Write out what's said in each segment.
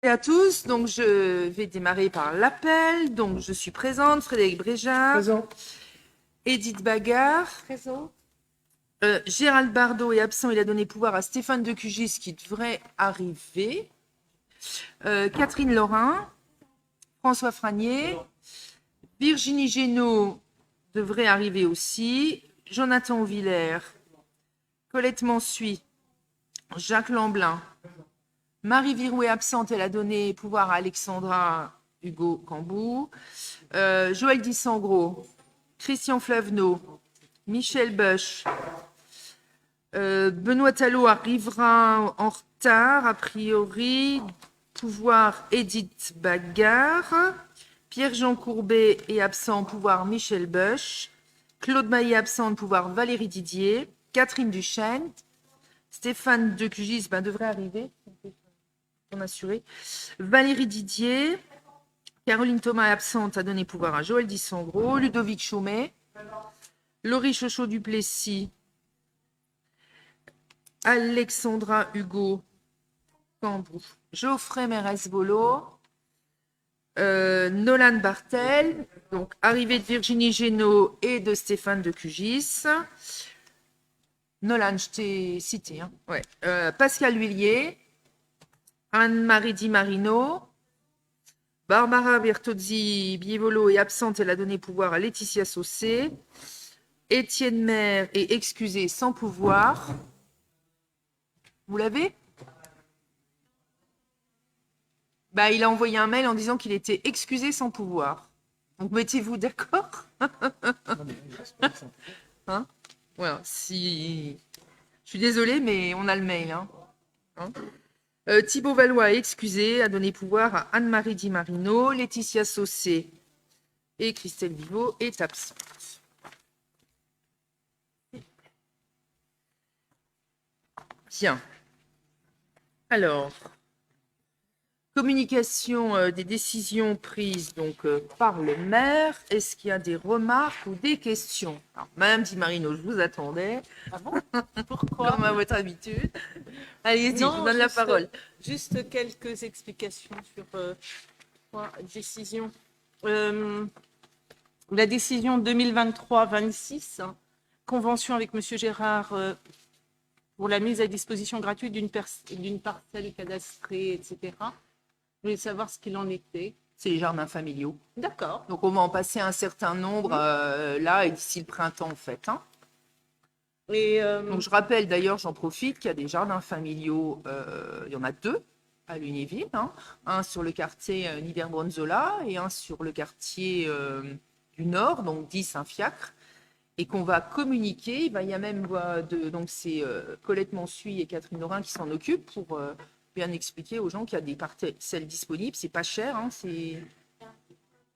Et à tous, donc je vais démarrer par l'appel. Donc je suis présente, Frédéric Bréjard, Présent. Edith Bagard, Présent. Gérald Bardot est absent, il a donné pouvoir à Stéphane Decugis qui devrait arriver, Catherine Laurin, François Franier, Virginie Génaud devrait arriver aussi, Jonathan Villers, Colette Mansuy, Jacques Lamblin, Marie Virouet absente, elle a donné pouvoir à Alexandra Hugo Cambou, Joël Dissangro, Christian Flavenot, Michel Bush, Benoît Tallot arrivera en retard, a priori, pouvoir Edith Bagard, Pierre-Jean Courbet est absent, pouvoir Michel Bush, Claude Maillet absent, pouvoir Valérie Didier, Catherine Duchesne, Stéphane Decugis devrait arriver, on assuré. Valérie Didier, Caroline Thomas est absente, a donné pouvoir à Joël Dissangro, Ludovic Chaumet, Laurie Chochot-Duplessis, Alexandra Hugo Cambou, Geoffrey Mérez-Bolo, Nolan Bartel, donc arrivée de Virginie Génaud et de Stéphane Decugis. Nolan, je t'ai cité. Hein. Ouais. Pascal Huillier, Anne-Marie Di Marino, Barbara Bertozzi Bievolo est absente, elle a donné pouvoir à Laetitia Saucé. Étienne Maire est excusé sans pouvoir. Vous l'avez ? Il a envoyé un mail en disant qu'il était excusé sans pouvoir. Donc mettez-vous d'accord. Hein ? Voilà, si... Je suis désolée, mais on a le mail. Hein. Thibaut Valois est excusé, a donné pouvoir à Anne-Marie Di Marino. Laetitia Saucé et Christelle Viveau est absente. Bien. Alors, communication des décisions prises donc, par le maire. Est-ce qu'il y a des remarques ou des questions ? Alors, Madame Di Marino, je vous attendais. Ah bon ? Pourquoi ? Comme à votre habitude. Allez-y, je vous donne la parole. Juste quelques explications sur la décision. La décision 2023-26, convention avec M. Gérard pour la mise à disposition gratuite d'une parcelle cadastrée, etc. Je voulais savoir ce qu'il en était. C'est les jardins familiaux. D'accord. Donc, on va en passer un certain nombre là et d'ici le printemps, en fait. Hein. Donc, je rappelle d'ailleurs, j'en profite, qu'il y a des jardins familiaux. Il y en a 2 à Lunéville. Hein. Un sur le quartier Niederbronzola et un sur le quartier du Nord, donc dit Saint-Fiacre. Et qu'on va communiquer. Il y a même donc c'est Colette Mansuy et Catherine Laurin qui s'en occupent pour bien expliquer aux gens qu'il y a des parcelles disponibles. C'est pas cher, hein, c'est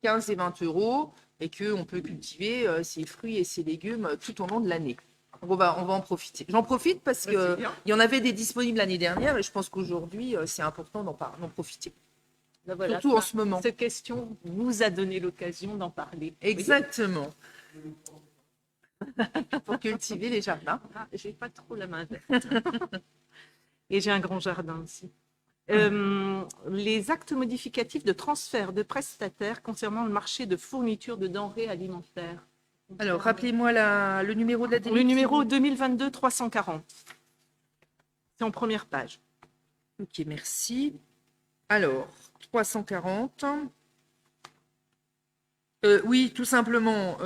15 et 20 € et qu'on peut cultiver ses fruits et ses légumes tout au long de l'année. On va en profiter. J'en profite parce qu'il y en avait des disponibles l'année dernière et je pense qu'aujourd'hui, c'est important d'en profiter. Voilà, surtout en ce moment. Cette question vous a donné l'occasion d'en parler. Exactement. Pour cultiver les jardins. J'ai pas trop la main verte. Et j'ai un grand jardin aussi. Les actes modificatifs de transfert de prestataires concernant le marché de fourniture de denrées alimentaires. Alors, rappelez-moi le numéro de la directive. Le numéro 2022-340. C'est en première page. Ok, merci. Alors, 340. Oui, tout simplement,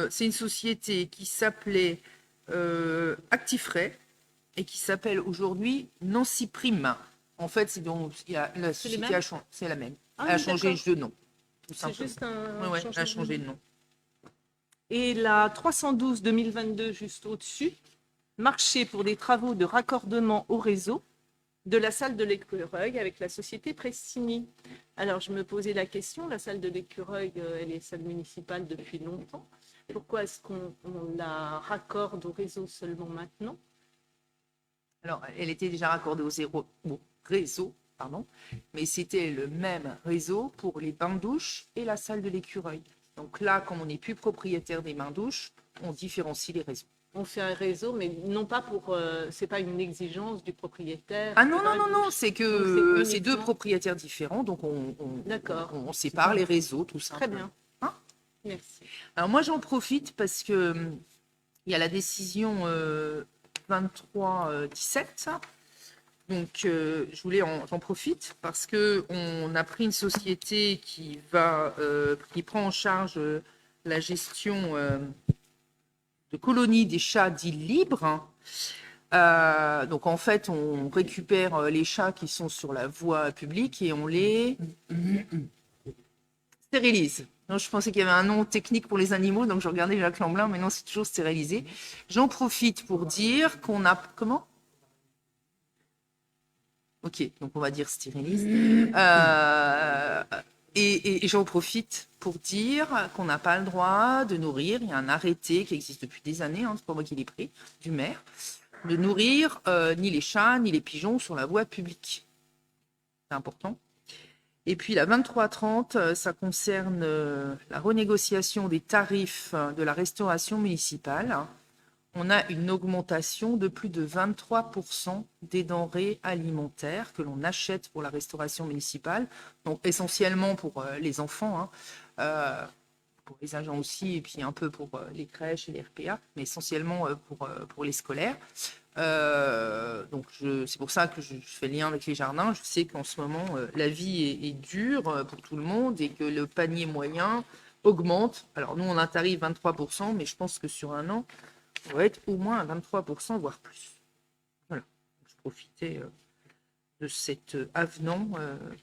c'est une société qui s'appelait Actifray et qui s'appelle aujourd'hui Nancy Prime. En fait, la société c'est la même. Elle a changé de nom. C'est juste un changement. Elle a changé de nom. Et la 312-2022, juste au-dessus, marché pour des travaux de raccordement au réseau de la salle de l'écureuil avec la société Prestini. Alors, je me posais la question, la salle de l'écureuil, elle est salle municipale depuis longtemps. Pourquoi est-ce qu'on la raccorde au réseau seulement maintenant ? Alors, elle était déjà raccordée au réseau, mais c'était le même réseau pour les bains-douches et la salle de l'écureuil. Donc là, comme on n'est plus propriétaire des bains-douches, on différencie les réseaux. on fait un réseau, mais non pas pour... c'est pas une exigence du propriétaire. Ah non, non, non, non, c'est que Donc, c'est deux propriétaires différents, donc D'accord. on sépare les réseaux, tout ça. Très bien. Hein? Merci. Alors moi, j'en profite parce que il y a la décision 23-17. Donc, j'en profite parce que on a pris une société qui prend en charge la gestion de colonies des chats dits libres. Donc en fait, on récupère les chats qui sont sur la voie publique et on les stérilise. Non, je pensais qu'il y avait un nom technique pour les animaux, donc je regardais Jacques Lamblin, mais non, c'est toujours stérilisé. J'en profite pour dire qu'on a... Comment? Ok, donc on va dire stérilise. Et j'en profite pour dire qu'on n'a pas le droit de nourrir. Il y a un arrêté qui existe depuis des années, c'est pas moi qui l'ai pris, du maire, de nourrir ni les chats ni les pigeons sur la voie publique. C'est important. Et puis la 23-30, ça concerne la renégociation des tarifs de la restauration municipale. On a une augmentation de plus de 23% des denrées alimentaires que l'on achète pour la restauration municipale, donc essentiellement pour les enfants, pour les agents aussi, et puis un peu pour les crèches et les RPA, mais essentiellement pour les scolaires. Donc c'est pour ça que je fais le lien avec les jardins. Je sais qu'en ce moment, la vie est dure pour tout le monde et que le panier moyen augmente. Alors nous, on a un tarif 23%, mais je pense que sur un an, on va être au moins à 23%, voire plus. Voilà. Je profitais de cet avenant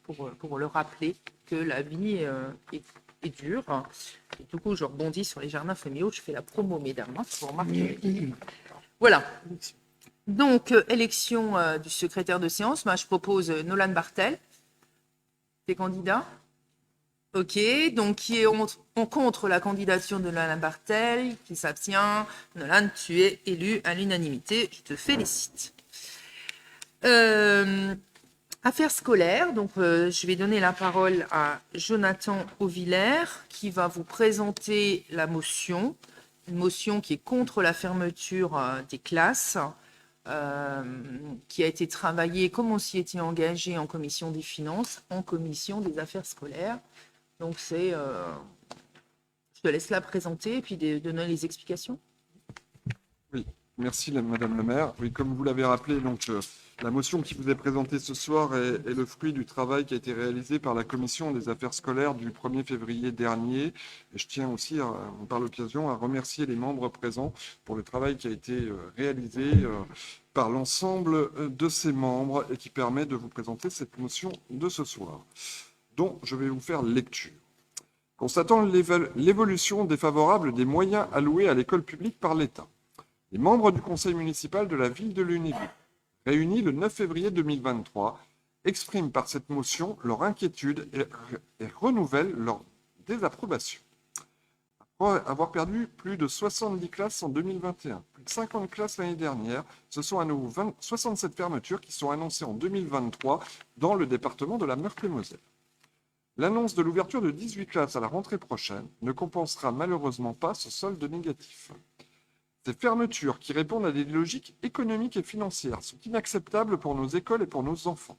pour le rappeler que la vie est dure. Et du coup, je rebondis sur les jardins familiaux. Je fais la promo, mesdames, pour remarquer. Voilà. Donc, élection du secrétaire de séance. Je propose Nolan Bartel. T'es candidat? Ok, donc qui est contre la candidature de Nolan Bartel, qui s'abstient. Nolan, tu es élu à l'unanimité. Je te félicite. Affaires scolaires, donc je vais donner la parole à Jonathan Auvillers qui va vous présenter la motion, une motion qui est contre la fermeture des classes, qui a été travaillée comme on s'y était engagé en commission des finances, en commission des affaires scolaires. Donc je te laisse la présenter et puis donner les explications. Oui, merci Madame le maire. Oui, comme vous l'avez rappelé, donc la motion qui vous est présentée ce soir est le fruit du travail qui a été réalisé par la commission des affaires scolaires du 1er février dernier. Et je tiens aussi, par l'occasion, à remercier les membres présents pour le travail qui a été réalisé par l'ensemble de ces membres et qui permet de vous présenter cette motion de ce soir, dont je vais vous faire lecture. Constatant l'évolution défavorable des moyens alloués à l'école publique par l'État, les membres du conseil municipal de la ville de Lunéville, réunis le 9 février 2023, expriment par cette motion leur inquiétude et renouvellent leur désapprobation. Après avoir perdu plus de 70 classes en 2021, plus de 50 classes l'année dernière, ce sont à nouveau 67 fermetures qui sont annoncées en 2023 dans le département de la Meurthe-et-Moselle. L'annonce de l'ouverture de 18 classes à la rentrée prochaine ne compensera malheureusement pas ce solde négatif. Ces fermetures, qui répondent à des logiques économiques et financières, sont inacceptables pour nos écoles et pour nos enfants.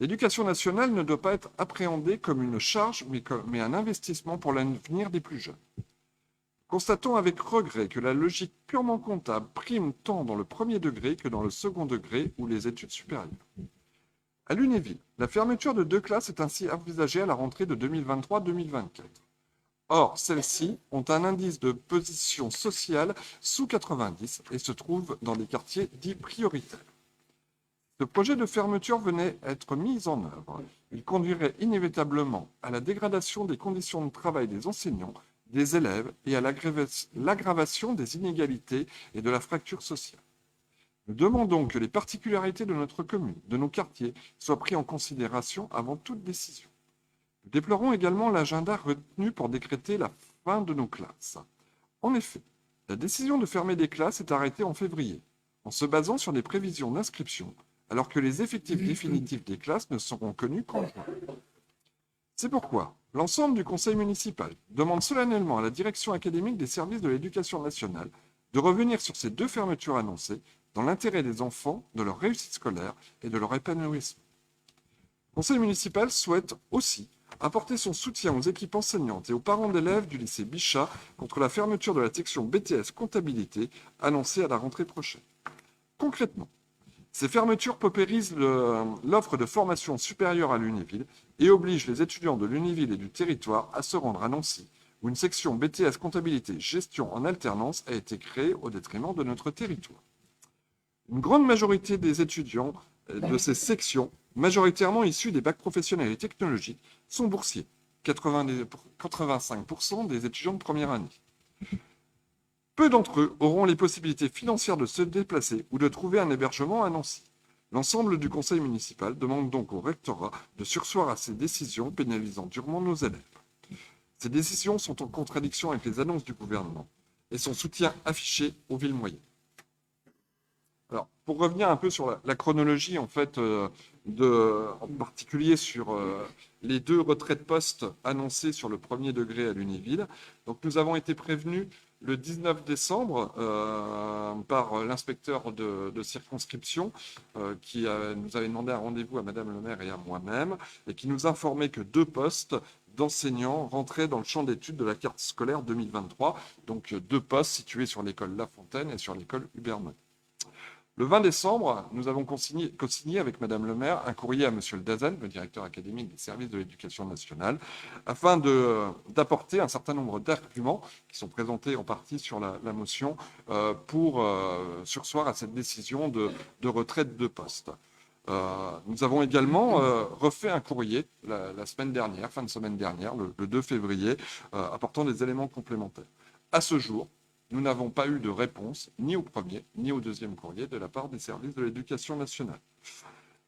L'éducation nationale ne doit pas être appréhendée comme une charge, mais un investissement pour l'avenir des plus jeunes. Constatons avec regret que la logique purement comptable prime tant dans le premier degré que dans le second degré ou les études supérieures. À Lunéville, la fermeture de 2 classes est ainsi envisagée à la rentrée de 2023-2024. Or, celles-ci ont un indice de position sociale sous 90 et se trouvent dans des quartiers dits prioritaires. Ce projet de fermeture venait être mis en œuvre. Il conduirait inévitablement à la dégradation des conditions de travail des enseignants, des élèves et à l'aggravation des inégalités et de la fracture sociale. Nous demandons que les particularités de notre commune, de nos quartiers, soient prises en considération avant toute décision. Nous déplorons également l'agenda retenu pour décréter la fin de nos classes. En effet, la décision de fermer des classes est arrêtée en février, en se basant sur des prévisions d'inscription, alors que les effectifs définitifs des classes ne seront connus qu'en juin. C'est pourquoi l'ensemble du conseil municipal demande solennellement à la direction académique des services de l'éducation nationale de revenir sur ces 2 fermetures annoncées dans l'intérêt des enfants, de leur réussite scolaire et de leur épanouissement. Le conseil municipal souhaite aussi apporter son soutien aux équipes enseignantes et aux parents d'élèves du lycée Bichat contre la fermeture de la section BTS comptabilité annoncée à la rentrée prochaine. Concrètement, ces fermetures paupérisent l'offre de formation supérieure à Lunéville et obligent les étudiants de Lunéville et du territoire à se rendre à Nancy, où une section BTS comptabilité gestion en alternance a été créée au détriment de notre territoire. Une grande majorité des étudiants de ces sections, majoritairement issus des bacs professionnels et technologiques, sont boursiers, 85% des étudiants de première année. Peu d'entre eux auront les possibilités financières de se déplacer ou de trouver un hébergement à Nancy. L'ensemble du conseil municipal demande donc au rectorat de surseoir à ces décisions pénalisant durement nos élèves. Ces décisions sont en contradiction avec les annonces du gouvernement et son soutien affiché aux villes moyennes. Alors, pour revenir un peu sur la chronologie, en fait, en particulier sur les 2 retraits poste annoncés sur le premier degré à Lunéville. Donc, nous avons été prévenus le 19 décembre par l'inspecteur de circonscription qui nous avait demandé un rendez-vous à Madame le maire et à moi-même et qui nous informait que 2 postes d'enseignants rentraient dans le champ d'études de la carte scolaire 2023, donc 2 postes situés sur l'école La Fontaine et sur l'école Hubert-Monet. Le 20 décembre, nous avons co-signé avec Madame le maire un courrier à Monsieur le Dazen, le directeur académique des services de l'éducation nationale, afin d'apporter un certain nombre d'arguments qui sont présentés en partie sur la motion pour surseoir à cette décision de retraite de poste. Nous avons également refait un courrier la semaine dernière, fin de semaine dernière, le 2 février, apportant des éléments complémentaires. À ce jour, nous n'avons pas eu de réponse, ni au premier, ni au deuxième courrier, de la part des services de l'éducation nationale.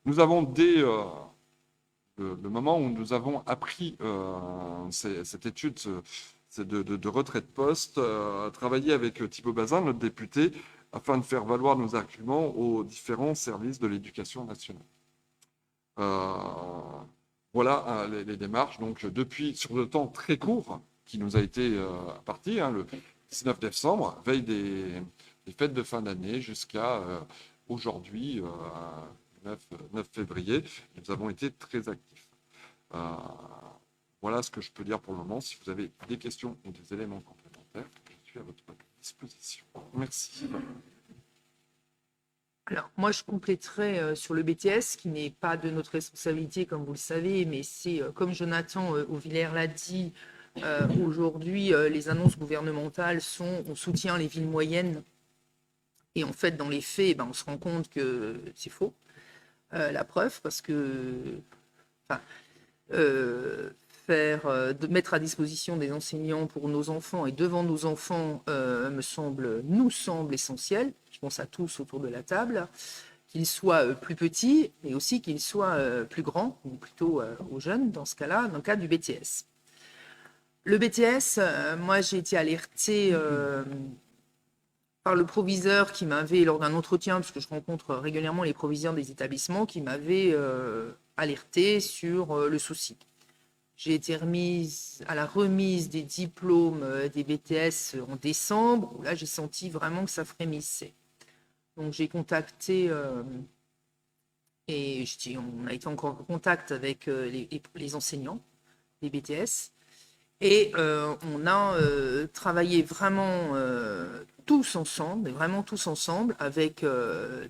Nous avons, dès le moment où nous avons appris cette étude de retrait de poste, travaillé avec Thibault Bazin, notre député, afin de faire valoir nos arguments aux différents services de l'éducation nationale. Voilà les démarches. Donc, depuis, sur le temps très court qui nous a été imparti, le 19 décembre, veille des fêtes de fin d'année, jusqu'à aujourd'hui, 9 février, nous avons été très actifs. Voilà ce que je peux dire pour le moment. Si vous avez des questions ou des éléments complémentaires, je suis à votre disposition. Merci. Alors, moi, je compléterai sur le BTS, qui n'est pas de notre responsabilité, comme vous le savez, mais c'est, comme Jonathan Auvillers l'a dit, aujourd'hui, les annonces gouvernementales sont on soutient les villes moyennes. Et en fait, dans les faits, on se rend compte que c'est faux. La preuve, parce que mettre à disposition des enseignants pour nos enfants et devant nos enfants nous semble essentiel. Je pense à tous autour de la table, qu'ils soient plus petits, mais aussi qu'ils soient plus grands, ou plutôt aux jeunes, dans ce cas-là, dans le cadre du BTS. Le BTS, moi j'ai été alertée par le proviseur qui m'avait, lors d'un entretien, parce que je rencontre régulièrement les proviseurs des établissements, qui m'avait alertée sur le souci. J'ai été remise à la remise des diplômes des BTS en décembre, où là j'ai senti vraiment que ça frémissait. Donc j'ai contacté et on a été encore en contact avec les enseignants des BTS. Et on a travaillé vraiment tous ensemble avec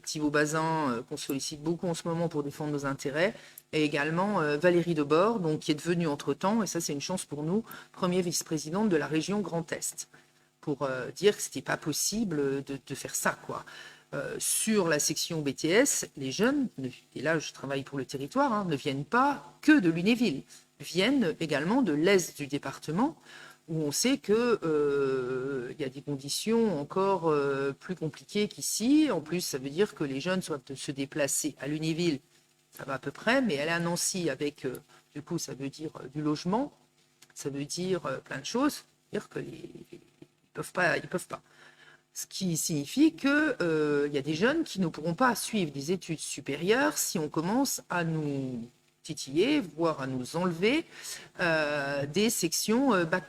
Thibault Bazin, qu'on sollicite beaucoup en ce moment pour défendre nos intérêts, et également Valérie Debord, donc, qui est devenue entre-temps, et ça c'est une chance pour nous, première vice-présidente de la région Grand Est, pour dire que ce n'était pas possible de faire ça, quoi. Sur la section BTS, les jeunes, et là je travaille pour le territoire, ne viennent pas que de Lunéville, viennent également de l'est du département, où on sait qu'il y a des conditions encore plus compliquées qu'ici. En plus, ça veut dire que les jeunes doivent se déplacer à Lunéville, ça va à peu près, mais aller à Nancy avec, du coup, ça veut dire du logement, ça veut dire plein de choses, dire que ils peuvent pas. Ce qui signifie qu'il y a des jeunes qui ne pourront pas suivre des études supérieures si on commence à nous titiller, voire à nous enlever des sections Bac+.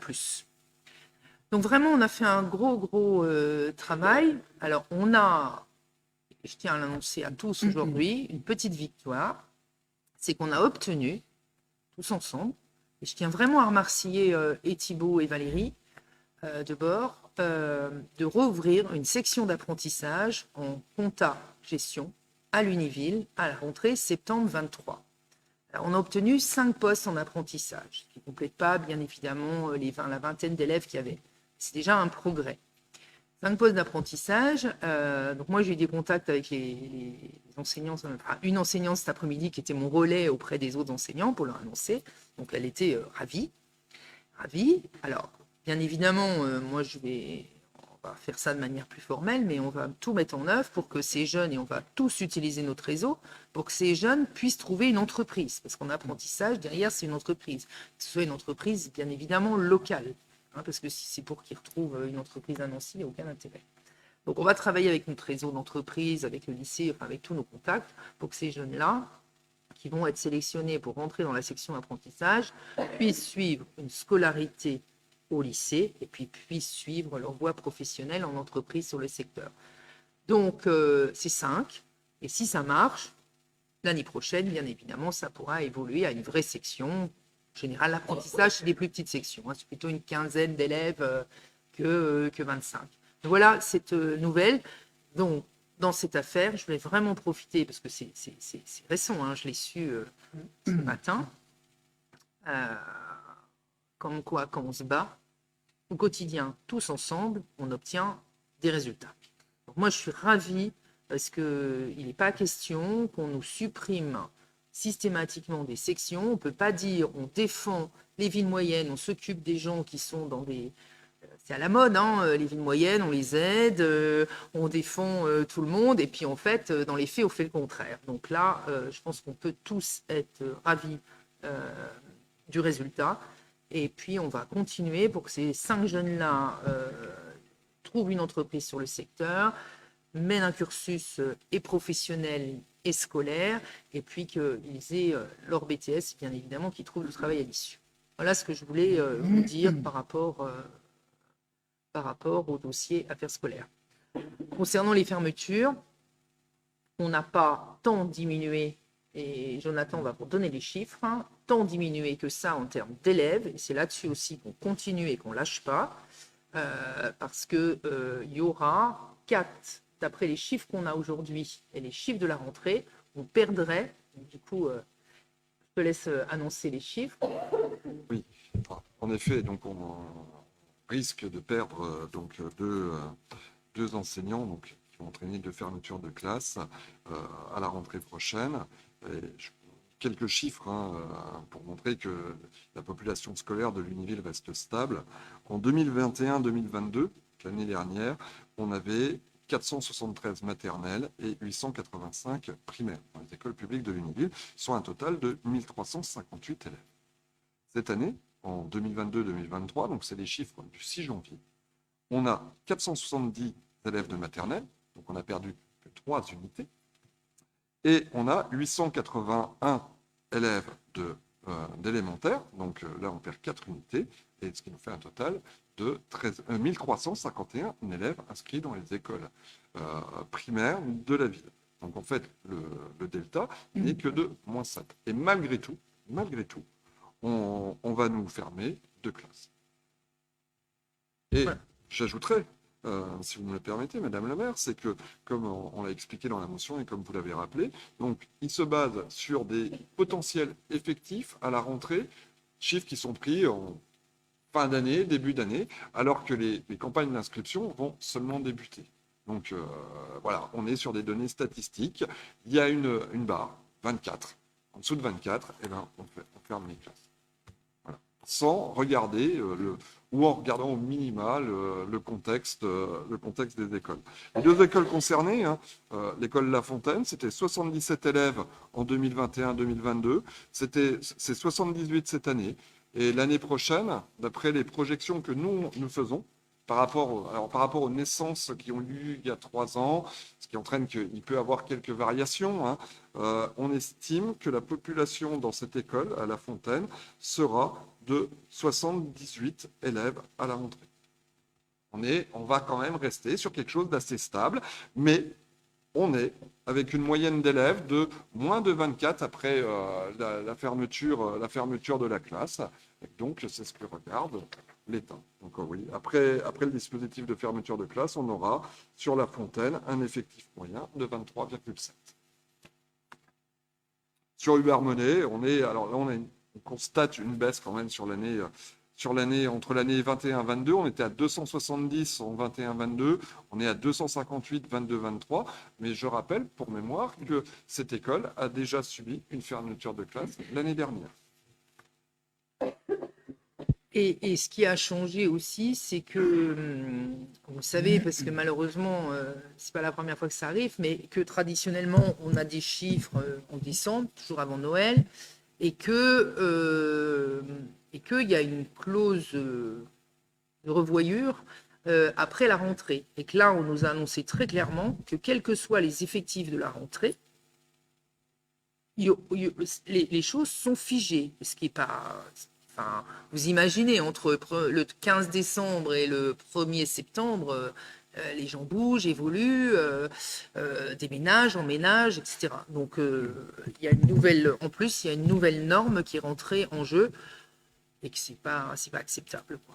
Donc vraiment, on a fait un gros travail. Alors, je tiens à l'annoncer à tous aujourd'hui, une petite victoire. C'est qu'on a obtenu, tous ensemble, et je tiens vraiment à remercier et Thibaut et Valérie de bord, de rouvrir une section d'apprentissage en compta gestion à l'Univille à la rentrée septembre 23. Alors, on a obtenu 5 postes en apprentissage, ce qui ne complète pas, bien évidemment, la vingtaine d'élèves qu'il y avait. C'est déjà un progrès. 5 postes d'apprentissage. Donc moi, j'ai eu des contacts avec les enseignants, enfin, une enseignante cet après-midi qui était mon relais auprès des autres enseignants pour leur annoncer. Donc elle était ravie. Ravie. Alors, bien évidemment, moi, on va faire ça de manière plus formelle, mais on va tout mettre en œuvre pour que ces jeunes, et on va tous utiliser notre réseau, pour que ces jeunes puissent trouver une entreprise. Parce qu'en apprentissage, derrière, c'est une entreprise. Que ce soit une entreprise, bien évidemment, locale. Parce que si c'est pour qu'ils retrouvent une entreprise à Nancy, il n'y a aucun intérêt. Donc, on va travailler avec notre réseau d'entreprise, avec le lycée, enfin, avec tous nos contacts, pour que ces jeunes-là, qui vont être sélectionnés pour rentrer dans la section apprentissage, puissent suivre une scolarité au lycée et puis puissent suivre leur voie professionnelle en entreprise sur le secteur. Donc, c'est 5. Et si ça marche, l'année prochaine, bien évidemment, ça pourra évoluer à une vraie section. En général, l'apprentissage, c'est des plus petites sections. C'est plutôt une quinzaine d'élèves que 25. Donc, voilà cette nouvelle. Donc, dans cette affaire, je voulais vraiment profiter, parce que c'est récent, je l'ai su ce matin, comme quoi, quand on se bat, au quotidien, tous ensemble, on obtient des résultats. Donc moi, je suis ravie parce qu'il n'est pas question qu'on nous supprime systématiquement des sections. On ne peut pas dire on défend les villes moyennes, on s'occupe des gens qui sont dans des... C'est à la mode, les villes moyennes, on les aide, on défend tout le monde, et puis en fait, dans les faits, on fait le contraire. Donc là, je pense qu'on peut tous être ravis du résultat. Et puis, on va continuer pour que ces 5 jeunes-là trouvent une entreprise sur le secteur, mènent un cursus et professionnel et scolaire, et puis qu'ils aient leur BTS, bien évidemment, qu'ils trouvent du travail à l'issue. Voilà ce que je voulais vous dire par rapport au dossier affaires scolaires. Concernant les fermetures, on n'a pas tant diminué, et Jonathan va vous donner les chiffres, tant diminué que ça en termes d'élèves, et c'est là-dessus aussi qu'on continue et qu'on ne lâche pas, parce qu'il y aura 4, d'après les chiffres qu'on a aujourd'hui et les chiffres de la rentrée, on perdrait, du coup, je te laisse annoncer les chiffres. Oui, en effet, donc on risque de perdre donc deux enseignants donc, qui vont entraîner 2 fermetures de classe à la rentrée prochaine. Et quelques chiffres pour montrer que la population scolaire de l'Univille reste stable. En 2021-2022, l'année dernière, on avait 473 maternelles et 885 primaires dans les écoles publiques de l'Univille, soit un total de 1358 élèves. Cette année, en 2022-2023, donc c'est les chiffres du 6 janvier, on a 470 élèves de maternelle, donc on a perdu que 3 unités, et on a 881 élèves d'élémentaire, donc là on perd 4 unités, et ce qui nous fait un total de 1351 élèves inscrits dans les écoles primaires de la ville. Donc en fait, le delta n'est que de -7. Et malgré tout, on va nous fermer 2 classes. Et j'ajouterais, si vous me le permettez, Madame la maire, c'est que, comme on l'a expliqué dans la motion et comme vous l'avez rappelé, donc il se base sur des potentiels effectifs à la rentrée, chiffres qui sont pris en fin d'année, début d'année, alors que les campagnes d'inscription vont seulement débuter. Donc voilà, on est sur des données statistiques. Il y a une barre, 24. En dessous de 24, eh ben, on ferme les classes. Voilà. Sans regarder ou en regardant au minimal le contexte des écoles. Les 2 écoles concernées, l'école La Fontaine, c'était 77 élèves en 2021-2022, c'est 78 cette année. Et l'année prochaine, d'après les projections que nous faisons, par rapport aux naissances qui ont lieu il y a 3 ans, ce qui entraîne qu'il peut y avoir quelques variations, on estime que la population dans cette école, à La Fontaine, sera de 78 élèves à la rentrée. On va quand même rester sur quelque chose d'assez stable, mais on est avec une moyenne d'élèves de moins de 24 après la fermeture de la classe. Et donc, c'est ce que regarde l'État. Donc oui, après le dispositif de fermeture de classe, on aura sur La Fontaine un effectif moyen de 23,7. Sur Hubert-Monet, on constate une baisse quand même sur l'année entre l'année 21-22, on était à 270 en 21-22, on est à 258 22-23, mais je rappelle pour mémoire que cette école a déjà subi une fermeture de classe l'année dernière. Et ce qui a changé aussi, c'est que, vous savez, parce que malheureusement, c'est pas la première fois que ça arrive, mais que traditionnellement, on a des chiffres en décembre, toujours avant Noël, et qu'il y a une clause de revoyure après la rentrée. Et que là, on nous a annoncé très clairement que quels que soient les effectifs de la rentrée, les choses sont figées, ce qui n'est pas... Enfin, vous imaginez, entre le 15 décembre et le 1er septembre, les gens bougent, évoluent, déménagent, emménagent, etc. Donc, il y a en plus, il y a une nouvelle norme qui est rentrée en jeu et que c'est pas acceptable, quoi.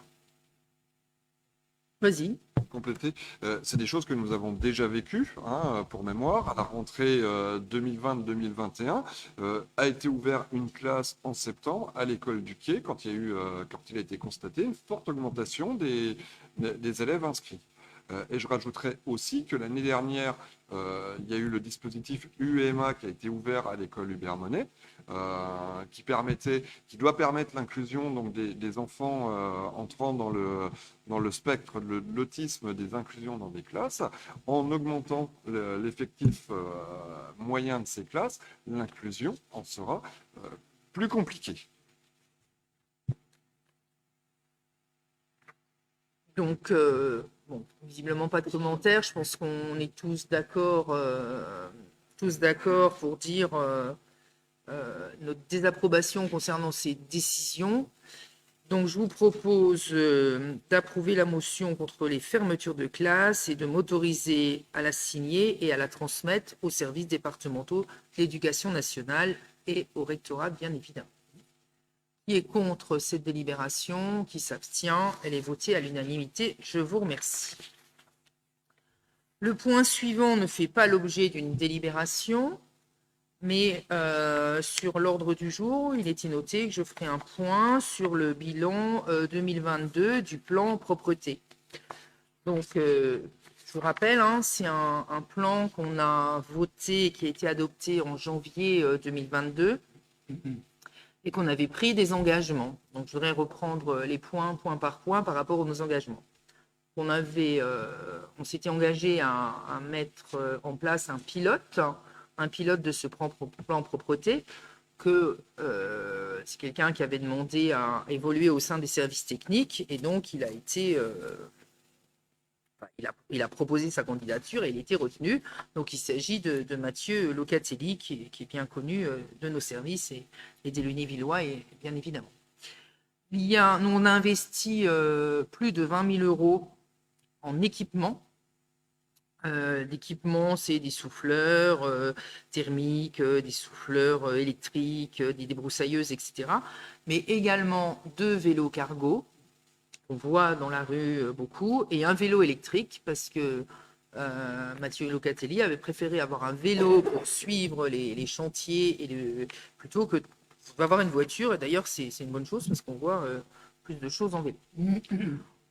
Vas-y. Compléter. C'est des choses que nous avons déjà vécues, hein, pour mémoire. À la rentrée 2020-2021, a été ouverte une classe en septembre à l'école du Quai quand il a été constaté une forte augmentation des élèves inscrits. Et je rajouterais aussi que l'année dernière, il y a eu le dispositif UEMA qui a été ouvert à l'école Hubert-Monet, qui doit permettre l'inclusion donc des enfants entrant dans le spectre de l'autisme, des inclusions dans des classes. En augmentant l'effectif moyen de ces classes, l'inclusion en sera plus compliquée. Donc, bon, visiblement pas de commentaires. Je pense qu'on est tous d'accord pour dire notre désapprobation concernant ces décisions. Donc, je vous propose d'approuver la motion contre les fermetures de classe et de m'autoriser à la signer et à la transmettre aux services départementaux de l'éducation nationale et au rectorat, bien évidemment. Qui est contre cette délibération? Qui s'abstient? Elle est votée à l'unanimité. Je vous remercie. Le point suivant ne fait pas l'objet d'une délibération, mais sur l'ordre du jour, il était noté que je ferai un point sur le bilan 2022 du plan propreté. Donc, je vous rappelle, hein, c'est un plan qu'on a voté, qui a été adopté en janvier 2022. Et qu'on avait pris des engagements. Donc, je voudrais reprendre les points, point par point, par rapport à nos engagements. On s'était engagé à mettre en place un pilote de ce plan propreté, que c'est quelqu'un qui avait demandé à évoluer au sein des services techniques, et donc il a proposé sa candidature et il a été retenu. Donc, il s'agit de Mathieu Locatelli, qui est bien connu de nos services et des Lunévillois, et bien évidemment. Nous, on a investi plus de 20 000 € en équipement. L'équipement, c'est des souffleurs thermiques, des souffleurs électriques, des débroussailleuses, etc. Mais également 2 vélos cargo. On voit dans la rue beaucoup, et un vélo électrique, parce que Mathieu Locatelli avait préféré avoir un vélo pour suivre les chantiers plutôt que d'avoir une voiture. Et d'ailleurs, c'est une bonne chose parce qu'on voit plus de choses en vélo.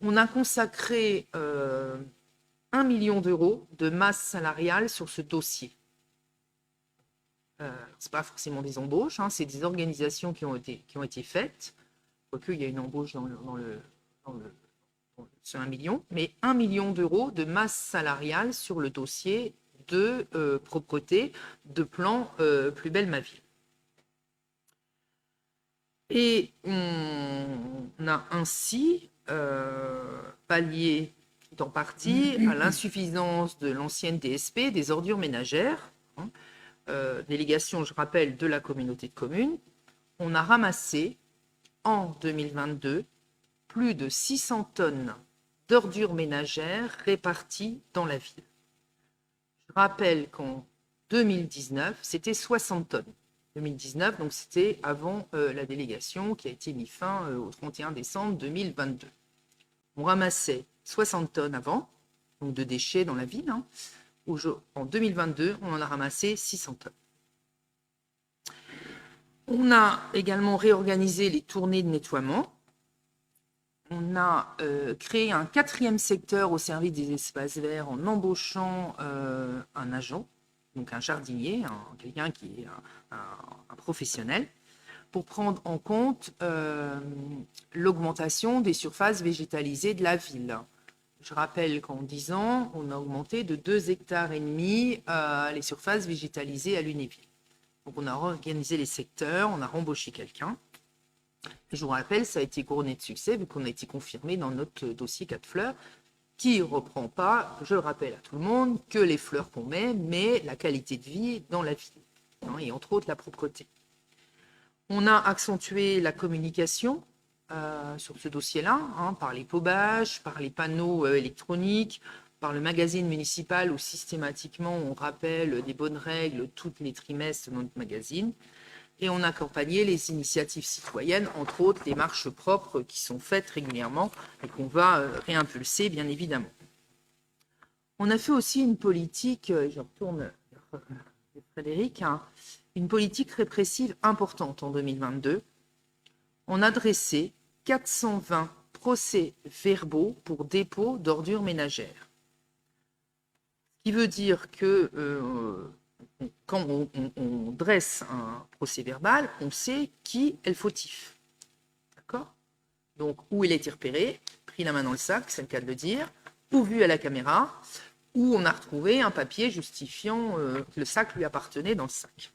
On a consacré 1 million d'euros de masse salariale sur ce dossier. Ce n'est pas forcément des embauches, hein, c'est des organisations qui ont été faites. Quoique, il y a une embauche sur 1 million, mais 1 million d'euros de masse salariale sur le dossier de propreté de plan Plus belle ma ville. Et on a ainsi pallié en partie à l'insuffisance de l'ancienne DSP des ordures ménagères, délégation, je rappelle, de la communauté de communes. On a ramassé en 2022 plus de 600 tonnes d'ordures ménagères réparties dans la ville. Je rappelle qu'en 2019, c'était 60 tonnes. 2019, donc c'était avant la délégation qui a été mise fin au 31 décembre 2022. On ramassait 60 tonnes avant, donc de déchets dans la ville. Hein. En 2022, on en a ramassé 600 tonnes. On a également réorganisé les tournées de nettoiement. On a créé un 4e secteur au service des espaces verts en embauchant un agent, donc un jardinier, quelqu'un qui est un professionnel, pour prendre en compte l'augmentation des surfaces végétalisées de la ville. Je rappelle qu'en 10 ans, on a augmenté de 2,5 hectares les surfaces végétalisées à Lunéville. Donc on a organisé les secteurs, on a rembauché quelqu'un. Et je vous rappelle, ça a été couronné de succès vu qu'on a été confirmé dans notre dossier 4 fleurs, qui ne reprend pas, je le rappelle à tout le monde, que les fleurs qu'on met, mais la qualité de vie dans la ville, hein, et entre autres la propreté. On a accentué la communication sur ce dossier-là, hein, par les paubages, par les panneaux électroniques, par le magazine municipal où systématiquement on rappelle des bonnes règles tous les trimestres de notre magazine. Et on a accompagné les initiatives citoyennes, entre autres les marches propres qui sont faites régulièrement et qu'on va réimpulser, bien évidemment. On a fait aussi une politique, je retourne vers Frédéric, hein, une politique répressive importante en 2022. On a dressé 420 procès-verbaux pour dépôt d'ordures ménagères. Ce qui veut dire que quand on dresse un procès-verbal, on sait qui est le fautif. D'accord ? Donc, où il a été repéré, pris la main dans le sac, c'est le cas de le dire, ou vu à la caméra, où on a retrouvé un papier justifiant que le sac lui appartenait dans le sac.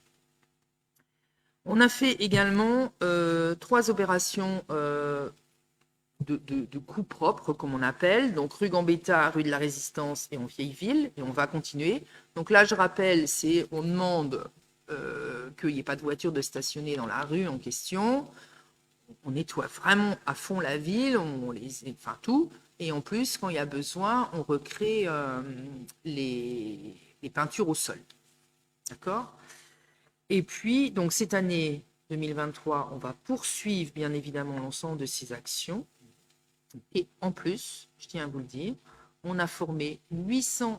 On a fait également 3 opérations de coups propres, comme on appelle, donc rue Gambetta, rue de la Résistance et en Vieille-Ville, et on va continuer. Donc là, je rappelle, on demande qu'il n'y ait pas de voiture de stationner dans la rue en question. On nettoie vraiment à fond la ville, enfin tout, et en plus, quand il y a besoin, on recrée les peintures au sol. D'accord ? Et puis, donc cette année 2023, on va poursuivre bien évidemment l'ensemble de ces actions. Et en plus, je tiens à vous le dire, on a formé 8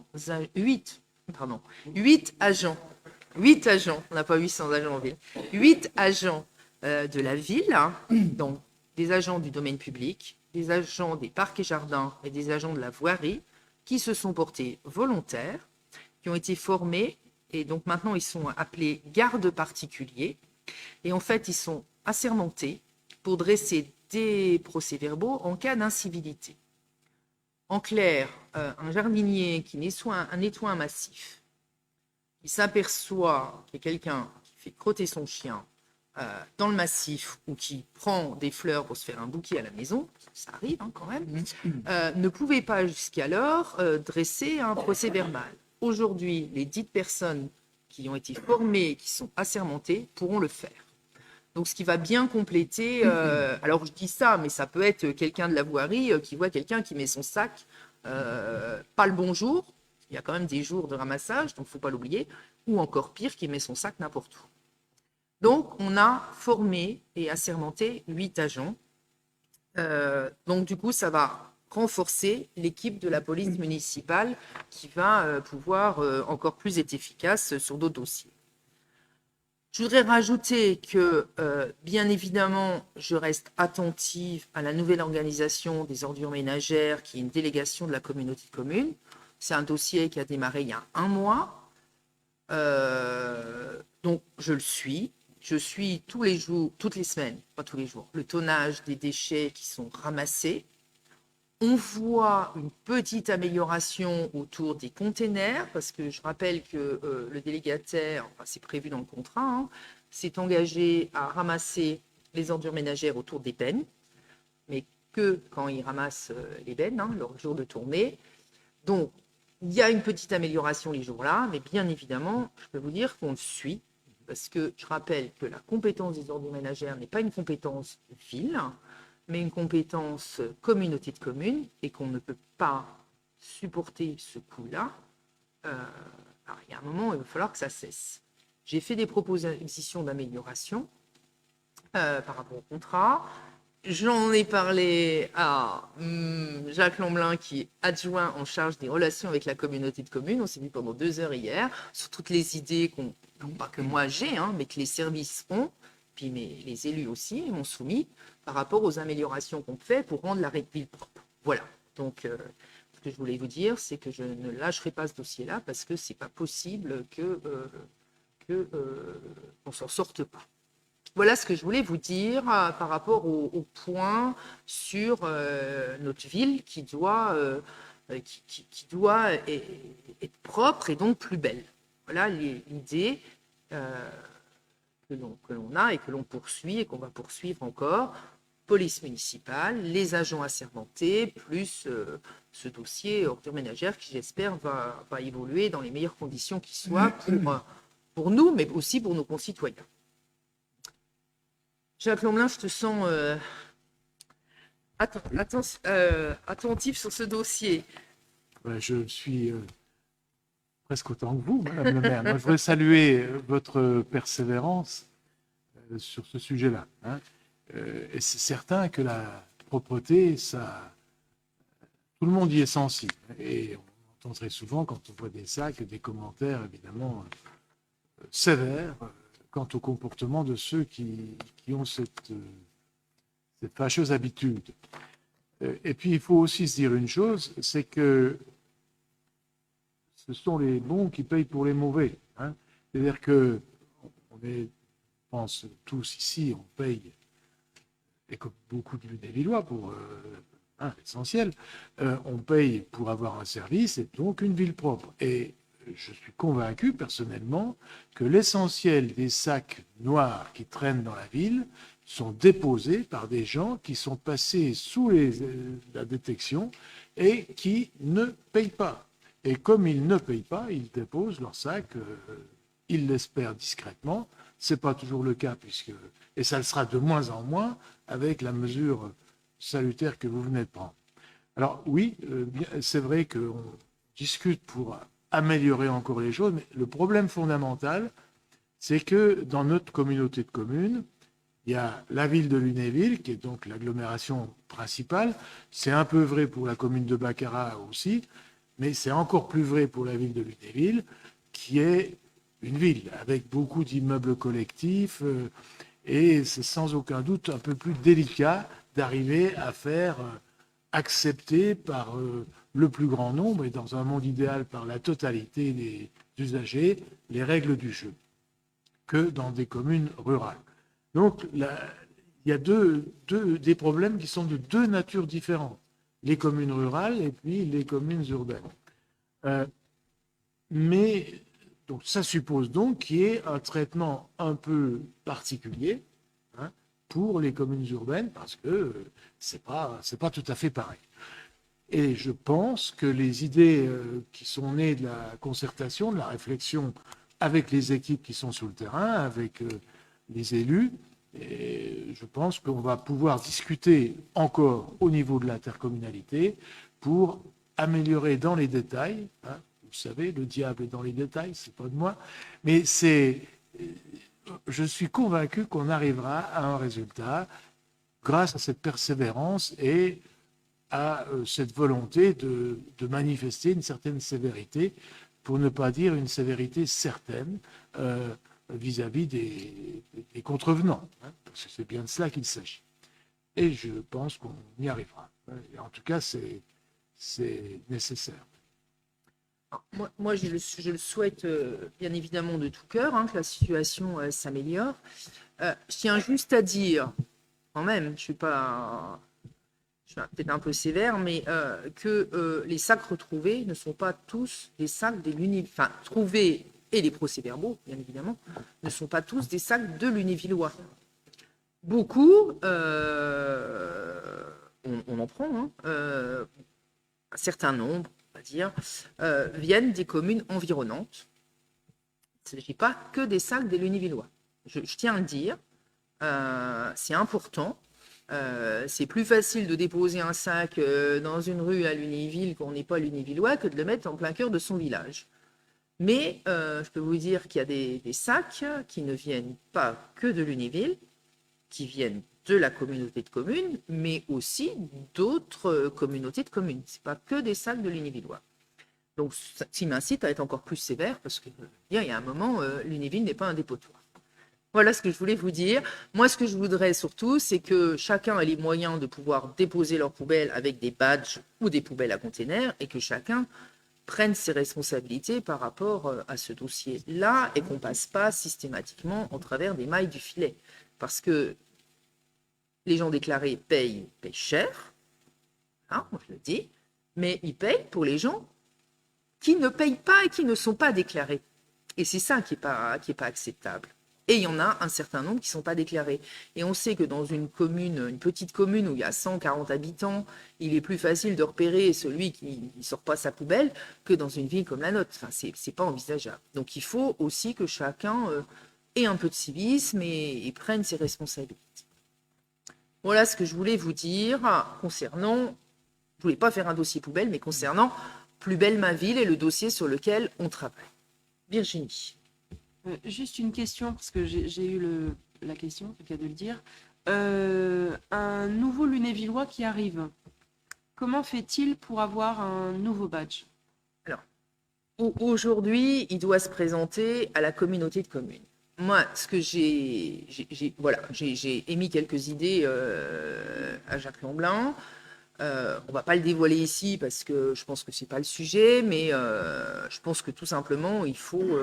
agents. 8 agents, on n'a pas 800 agents en ville. 8 agents de la ville, hein, donc des agents du domaine public, des agents des parcs et jardins et des agents de la voirie qui se sont portés volontaires, qui ont été formés. Et donc maintenant, ils sont appelés gardes particuliers. Et en fait, ils sont assermentés pour dresser des procès-verbaux en cas d'incivilité. En clair, un jardinier qui nettoie un massif, il s'aperçoit qu'il y a quelqu'un qui fait crotter son chien dans le massif ou qui prend des fleurs pour se faire un bouquet à la maison, ça arrive hein, quand même, ne pouvait pas jusqu'alors dresser un procès-verbal. Aujourd'hui, les dites personnes qui ont été formées, qui sont assermentées, pourront le faire. Donc, ce qui va bien compléter... alors, je dis ça, mais ça peut être quelqu'un de la voirie qui voit quelqu'un qui met son sac, pas le bon jour, il y a quand même des jours de ramassage, donc il ne faut pas l'oublier, ou encore pire, qui met son sac n'importe où. Donc, on a formé et assermenté 8 agents. Donc, du coup, ça va renforcer l'équipe de la police municipale qui va pouvoir encore plus être efficace sur d'autres dossiers. Je voudrais rajouter que, bien évidemment, je reste attentive à la nouvelle organisation des ordures ménagères, qui est une délégation de la communauté de communes. C'est un dossier qui a démarré il y a 1 mois. Donc, je le suis. Je suis tous les jours, toutes les semaines, pas tous les jours, le tonnage des déchets qui sont ramassés. On voit une petite amélioration autour des containers, parce que je rappelle que le délégataire, enfin, c'est prévu dans le contrat, hein, s'est engagé à ramasser les ordures ménagères autour des bennes, mais que quand il ramasse les bennes, hein, leur jour de tournée. Donc, il y a une petite amélioration les jours-là, mais bien évidemment, je peux vous dire qu'on le suit, parce que je rappelle que la compétence des ordures ménagères n'est pas une compétence ville, mais une compétence communauté de communes et qu'on ne peut pas supporter ce coût-là, alors, il y a un moment où il va falloir que ça cesse. J'ai fait des propositions d'amélioration par rapport au contrat. J'en ai parlé à Jacques Lamblin, qui est adjoint en charge des relations avec la communauté de communes. On s'est vu pendant 2 heures hier sur toutes les idées non pas que moi j'ai, mais que les services ont, puis les élus aussi m'ont soumis par rapport aux améliorations qu'on fait pour rendre la ville propre. Voilà. Donc, ce que je voulais vous dire, c'est que je ne lâcherai pas ce dossier-là parce que c'est pas possible qu'on s'en sorte pas. Voilà ce que je voulais vous dire par rapport au point sur notre ville qui doit être propre et donc plus belle. Voilà l'idée que l'on a et que l'on poursuit et qu'on va poursuivre encore. Police municipale, les agents assermentés, plus ce dossier ordures ménagères qui, j'espère, va évoluer dans les meilleures conditions qui soient pour nous, mais aussi pour nos concitoyens. Jacques Lamblin, je te sens attentif sur ce dossier. Je suis presque autant que vous, Madame le maire. Moi, je voudrais saluer votre persévérance sur ce sujet-là. Et c'est certain que la propreté, tout le monde y est sensible. Et on entend très souvent, quand on voit des sacs, des commentaires évidemment sévères quant au comportement de ceux qui ont cette fâcheuse habitude. Et puis, il faut aussi se dire une chose, c'est que ce sont les bons qui payent pour les mauvais. C'est-à-dire que, je pense tous ici, on paye, et comme beaucoup de Lunévillois, pour l'essentiel, on paye pour avoir un service et donc une ville propre. Et je suis convaincu personnellement que l'essentiel des sacs noirs qui traînent dans la ville sont déposés par des gens qui sont passés sous la détection et qui ne payent pas. Et comme ils ne payent pas, ils déposent leurs sacs, ils l'espèrent discrètement. Ce n'est pas toujours le cas, et ça le sera de moins en moins avec la mesure salutaire que vous venez de prendre. Alors oui, c'est vrai qu'on discute pour améliorer encore les choses, mais le problème fondamental, c'est que dans notre communauté de communes, il y a la ville de Lunéville, qui est donc l'agglomération principale. C'est un peu vrai pour la commune de Baccarat aussi, mais c'est encore plus vrai pour la ville de Lunéville, qui est une ville avec beaucoup d'immeubles collectifs, et c'est sans aucun doute un peu plus délicat d'arriver à faire accepter par le plus grand nombre, et dans un monde idéal par la totalité des usagers, les règles du jeu, que dans des communes rurales. Donc, il y a des problèmes qui sont de deux natures différentes, les communes rurales et puis les communes urbaines. Mais donc, ça suppose donc qu'il y ait un traitement un peu particulier pour les communes urbaines, parce que c'est pas tout à fait pareil. Et je pense que les idées qui sont nées de la concertation, de la réflexion avec les équipes qui sont sur le terrain, avec les élus, et je pense qu'on va pouvoir discuter encore au niveau de l'intercommunalité pour améliorer dans les détails. Vous savez, le diable est dans les détails, c'est pas de moi, mais je suis convaincu qu'on arrivera à un résultat grâce à cette persévérance et à cette volonté de manifester une certaine sévérité, pour ne pas dire une sévérité certaine, vis-à-vis des contrevenants, parce que c'est bien de cela qu'il s'agit. Et je pense qu'on y arrivera. Et en tout cas, c'est nécessaire. Moi, je le souhaite bien évidemment de tout cœur, que la situation s'améliore. Je tiens juste à dire, quand même, je suis peut-être un peu sévère, mais que les sacs retrouvés ne sont pas tous des sacs des Lunévillois. Enfin, trouvés et les procès-verbaux, bien évidemment, ne sont pas tous des sacs de Lunévillois. Beaucoup, on en prend, un certain nombre, on va dire, viennent des communes environnantes. Il ne s'agit pas que des sacs des Lunévillois. Je tiens à le dire, c'est important. C'est plus facile de déposer un sac dans une rue à Lunéville quand on n'est pas lunévillois que de le mettre en plein cœur de son village. Mais je peux vous dire qu'il y a des sacs qui ne viennent pas que de Lunéville, qui viennent de la communauté de communes, mais aussi d'autres communautés de communes. Ce n'est pas que des sacs de Lunévillois. Donc, ça m'incite à être encore plus sévère parce que il y a un moment, Lunéville n'est pas un dépotoir. Voilà ce que je voulais vous dire. Moi, ce que je voudrais surtout, c'est que chacun ait les moyens de pouvoir déposer leurs poubelles avec des badges ou des poubelles à containers et que chacun prenne ses responsabilités par rapport à ce dossier-là et qu'on ne passe pas systématiquement en travers des mailles du filet. Parce que les gens déclarés payent cher, hein, je le dis, mais ils payent pour les gens qui ne payent pas et qui ne sont pas déclarés. Et c'est ça qui n'est pas acceptable. Et il y en a un certain nombre qui ne sont pas déclarés. Et on sait que dans une commune, une petite commune où il y a 140 habitants, il est plus facile de repérer celui qui ne sort pas sa poubelle que dans une ville comme la nôtre. Enfin, c'est pas envisageable. Donc il faut aussi que chacun ait un peu de civisme et prenne ses responsabilités. Voilà ce que je voulais vous dire concernant, je ne voulais pas faire un dossier poubelle, mais concernant Plus belle ma ville et le dossier sur lequel on travaille. Virginie. Juste une question, parce que j'ai eu la question, c'est le cas de le dire. Un nouveau Lunévillois qui arrive, comment fait-il pour avoir un nouveau badge? Alors, aujourd'hui, il doit se présenter à la communauté de communes. Moi, ce que j'ai émis quelques idées à Jacques Lamblin. On ne va pas le dévoiler ici parce que je pense que ce n'est pas le sujet, mais je pense que tout simplement, il faut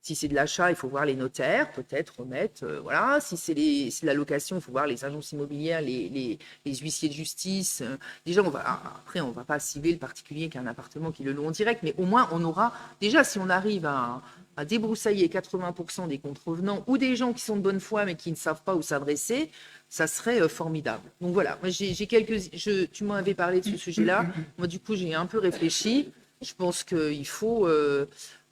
si c'est de l'achat, il faut voir les notaires, peut-être remettre, voilà. Si c'est de la location, il faut voir les agences immobilières, les huissiers de justice. Déjà, après, on ne va pas cibler le particulier qui a un appartement qui le loue en direct, mais au moins, on aura, déjà, si on arrive à débroussailler 80% des contrevenants ou des gens qui sont de bonne foi mais qui ne savent pas où s'adresser, ça serait formidable. Donc voilà, moi, tu m'en avais parlé de ce sujet-là. Moi, du coup, j'ai un peu réfléchi. Je pense qu'il faut.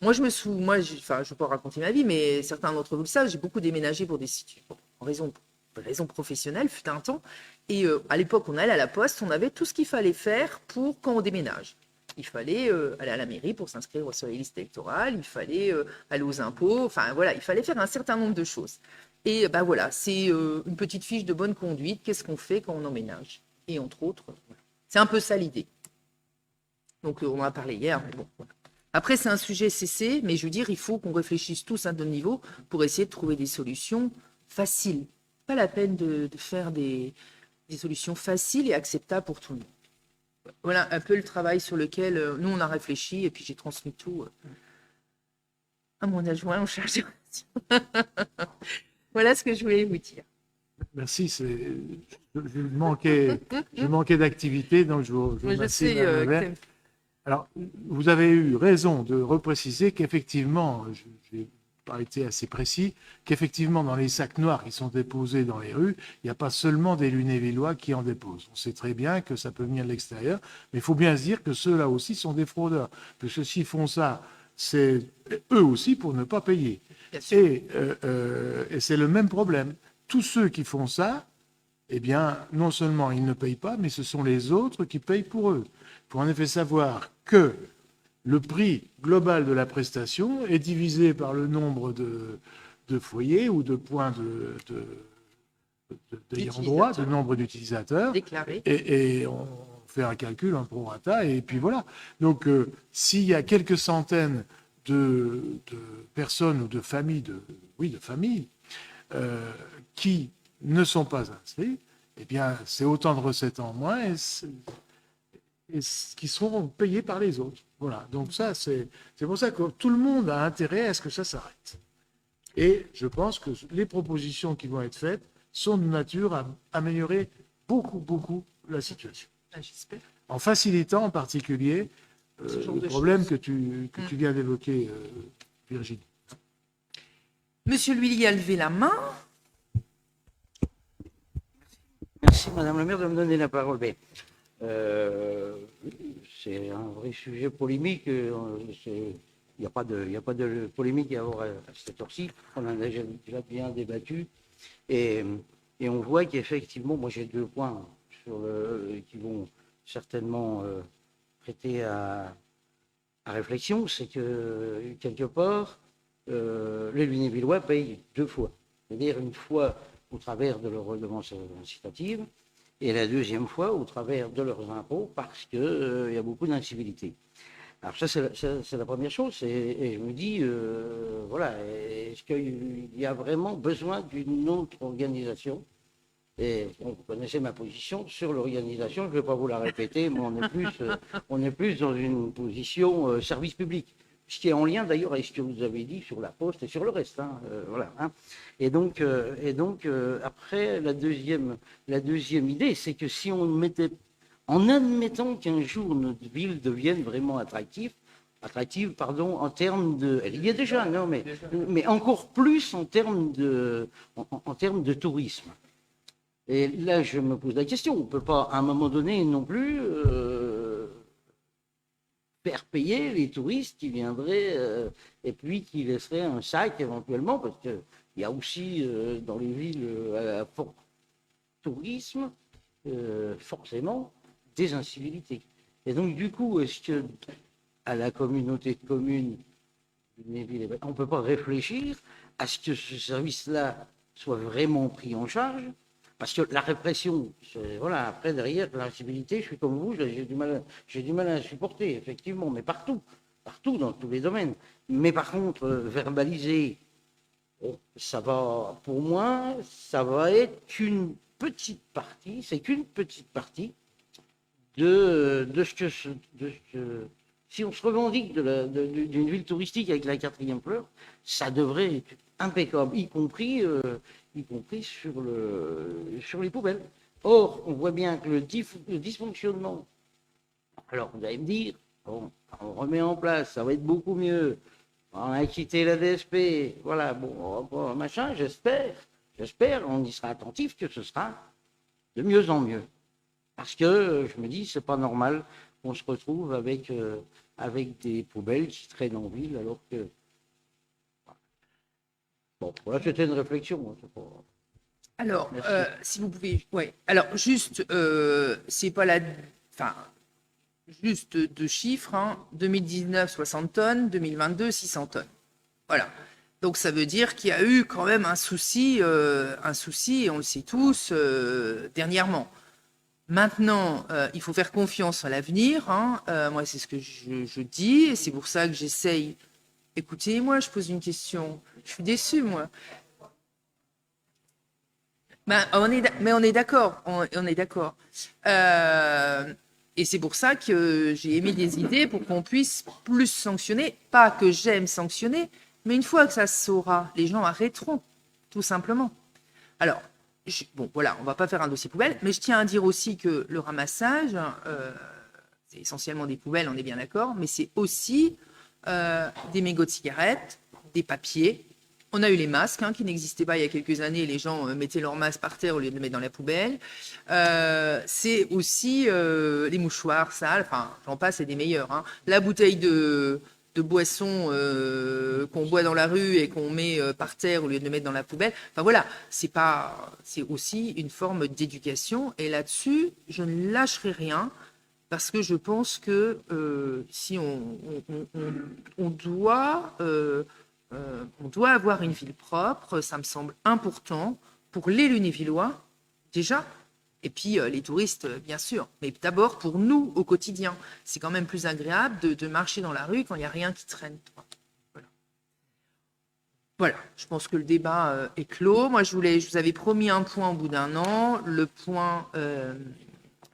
Moi, je ne veux pas raconter ma vie, mais certains d'entre vous le savent, j'ai beaucoup déménagé pour des situations, en raison professionnelle, fut un temps. Et à l'époque, on allait à la poste, on avait tout ce qu'il fallait faire pour quand on déménage. Il fallait aller à la mairie pour s'inscrire sur les listes électorales, il fallait aller aux impôts, enfin voilà, il fallait faire un certain nombre de choses. Et ben voilà, c'est une petite fiche de bonne conduite. Qu'est-ce qu'on fait quand on emménage? Et entre autres, voilà. C'est un peu ça l'idée. Donc on en a parlé hier, mais bon, voilà. Après, c'est un sujet CC, mais je veux dire, il faut qu'on réfléchisse tous à notre niveau pour essayer de trouver des solutions faciles. Pas la peine de faire des solutions faciles et acceptables pour tout le monde. Voilà un peu le travail sur lequel nous, on a réfléchi, et puis j'ai transmis tout à mon adjoint en charge des relations. Voilà ce que je voulais vous dire. Merci. Je manquais d'activité, donc je vous remercie. Alors, vous avez eu raison de repréciser qu'effectivement, je n'ai pas été assez précis, qu'effectivement, dans les sacs noirs qui sont déposés dans les rues, il n'y a pas seulement des Lunévillois qui en déposent. On sait très bien que ça peut venir de l'extérieur, mais il faut bien se dire que ceux-là aussi sont des fraudeurs. Parce que s'ils font ça, c'est eux aussi pour ne pas payer. Et c'est le même problème. Tous ceux qui font ça, eh bien, non seulement ils ne payent pas, mais ce sont les autres qui payent pour eux. Il faut en effet savoir que le prix global de la prestation est divisé par le nombre de foyers ou de points d'ayant droit, de nombre d'utilisateurs. Déclarés. Et on fait un calcul, un prorata, et puis voilà. Donc, s'il y a quelques centaines de personnes ou de familles, qui ne sont pas inscrits, eh bien, c'est autant de recettes en moins et qui seront payés par les autres. Voilà. Donc ça, c'est pour ça que tout le monde a intérêt à ce que ça s'arrête. Et je pense que les propositions qui vont être faites sont de nature à améliorer beaucoup, beaucoup la situation. J'espère. En facilitant en particulier le problème que tu viens d'évoquer, Virginie. Monsieur Lhuillier a levé la main. Merci Madame la maire de me donner la parole. C'est un vrai sujet polémique. Il n'y a pas de polémique à avoir à cette heure-ci. On en a déjà bien débattu. Et, et on voit qu'effectivement, moi j'ai 2 points qui vont certainement prêter à réflexion. C'est que quelque part, les Lunévillois payent 2 fois. C'est-à-dire une fois au travers de leur redevance incitative et la deuxième fois au travers de leurs impôts parce qu'il y a beaucoup d'incivilités. Alors ça, c'est la première chose. Et je me dis, voilà, est-ce qu'il y a vraiment besoin d'une autre organisation? Et bon, vous connaissez ma position sur l'organisation, je ne vais pas vous la répéter, mais on est plus dans une position service public. Ce qui est en lien d'ailleurs avec ce que vous avez dit sur la Poste et sur le reste. Hein, voilà, hein. Et donc après, la deuxième idée, c'est que si on mettait, en admettant qu'un jour notre ville devienne vraiment attractive, en termes de, elle y est déjà, non, mais encore plus en termes de tourisme. Et là, je me pose la question, on ne peut pas, à un moment donné, non plus faire payer les touristes qui viendraient et puis qui laisseraient un sac éventuellement, parce qu'il y a aussi dans les villes à fort tourisme, forcément, des incivilités. Et donc, du coup, est-ce que à la communauté de communes, on ne peut pas réfléchir à ce que ce service-là soit vraiment pris en charge? Parce que la répression, voilà, après, derrière, l'incivilité, je suis comme vous, j'ai du mal à la supporter, effectivement, mais partout, dans tous les domaines. Mais par contre, verbaliser, ça va, pour moi, ça va être qu'une petite partie, c'est qu'une petite partie de ce que si on se revendique d'une ville touristique avec la 4e fleur, ça devrait être impeccable, y compris sur les poubelles. Or, on voit bien que le dysfonctionnement, alors vous allez me dire, bon, on remet en place, ça va être beaucoup mieux, on a quitté la DSP, voilà, bon, machin, j'espère, on y sera attentif que ce sera de mieux en mieux. Parce que je me dis, c'est pas normal qu'on se retrouve avec des poubelles qui traînent en ville, alors que... Bon, voilà, c'était une réflexion. Alors, si vous pouvez, ouais. Alors, juste, c'est pas la, enfin, juste 2 chiffres, hein. 2019, 60 tonnes, 2022, 600 tonnes. Voilà. Donc, ça veut dire qu'il y a eu quand même un souci, et on le sait tous, dernièrement. Maintenant, il faut faire confiance à l'avenir, hein. Moi, c'est ce que je dis, et c'est pour ça que j'essaye. Écoutez, moi, je pose une question. Je suis déçue, moi. Ben, mais on est d'accord, on est d'accord. Et c'est pour ça que j'ai émis des idées pour qu'on puisse plus sanctionner. Pas que j'aime sanctionner, mais une fois que ça se saura, les gens arrêteront, tout simplement. Alors, bon, voilà, on va pas faire un dossier poubelle, mais je tiens à dire aussi que le ramassage, c'est essentiellement des poubelles, on est bien d'accord, mais c'est aussi des mégots de cigarettes, des papiers. On a eu les masques, hein, qui n'existaient pas il y a quelques années. Les gens mettaient leurs masques par terre au lieu de les mettre dans la poubelle. C'est aussi les mouchoirs sales, enfin, j'en passe, c'est des meilleurs. Hein. La bouteille de boisson qu'on boit dans la rue et qu'on met par terre au lieu de le mettre dans la poubelle. Enfin voilà, c'est aussi une forme d'éducation. Et là-dessus, je ne lâcherai rien. Parce que je pense que si on doit avoir une ville propre, ça me semble important pour les Lunévillois, déjà, et puis les touristes, bien sûr, mais d'abord pour nous au quotidien. C'est quand même plus agréable de marcher dans la rue quand il n'y a rien qui traîne. Voilà, je pense que le débat est clos. Moi, je vous avais promis un point au bout d'1 an. Le point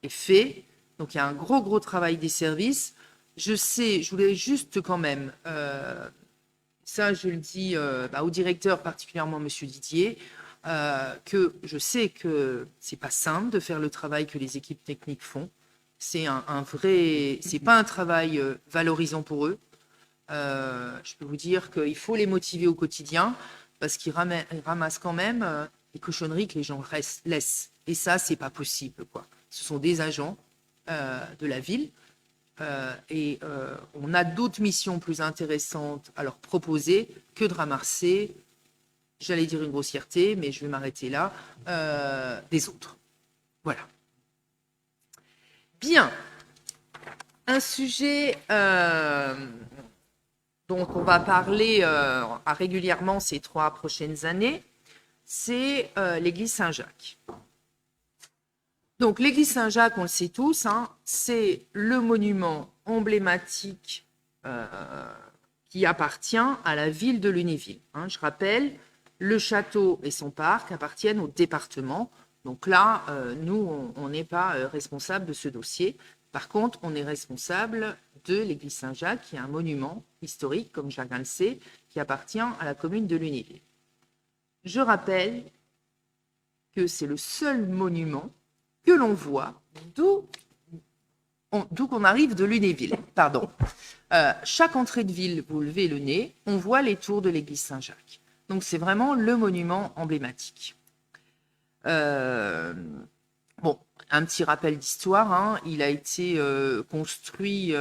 est fait. Donc, il y a un gros travail des services. Je voulais juste quand même, ça je le dis au directeur, particulièrement M. Didier, que je sais que c'est pas simple de faire le travail que les équipes techniques font. C'est c'est pas un travail valorisant pour eux. Je peux vous dire qu'il faut les motiver au quotidien parce qu'ils ramassent quand même les cochonneries que les gens laissent. Et ça, c'est pas possible, quoi. Ce sont des agents de la ville et on a d'autres missions plus intéressantes à leur proposer que de ramasser j'allais dire une grossièreté, mais je vais m'arrêter là, des autres. Voilà. Bien. Un sujet dont on va parler régulièrement ces 3 prochaines années, c'est l'église Saint-Jacques. Donc l'église Saint-Jacques, on le sait tous, hein, c'est le monument emblématique qui appartient à la ville de Lunéville. Hein. Je rappelle, le château et son parc appartiennent au département. Donc là, nous, on n'est pas responsable de ce dossier. Par contre, on est responsable de l'église Saint-Jacques, qui est un monument historique, comme chacun le sait, qui appartient à la commune de Lunéville. Je rappelle que c'est le seul monument que l'on voit d'où qu'on arrive de Lunéville. Pardon. Chaque entrée de ville, vous levez le nez, on voit les tours de l'église Saint-Jacques. Donc c'est vraiment le monument emblématique. Bon, un petit rappel d'histoire, hein. Il a été construit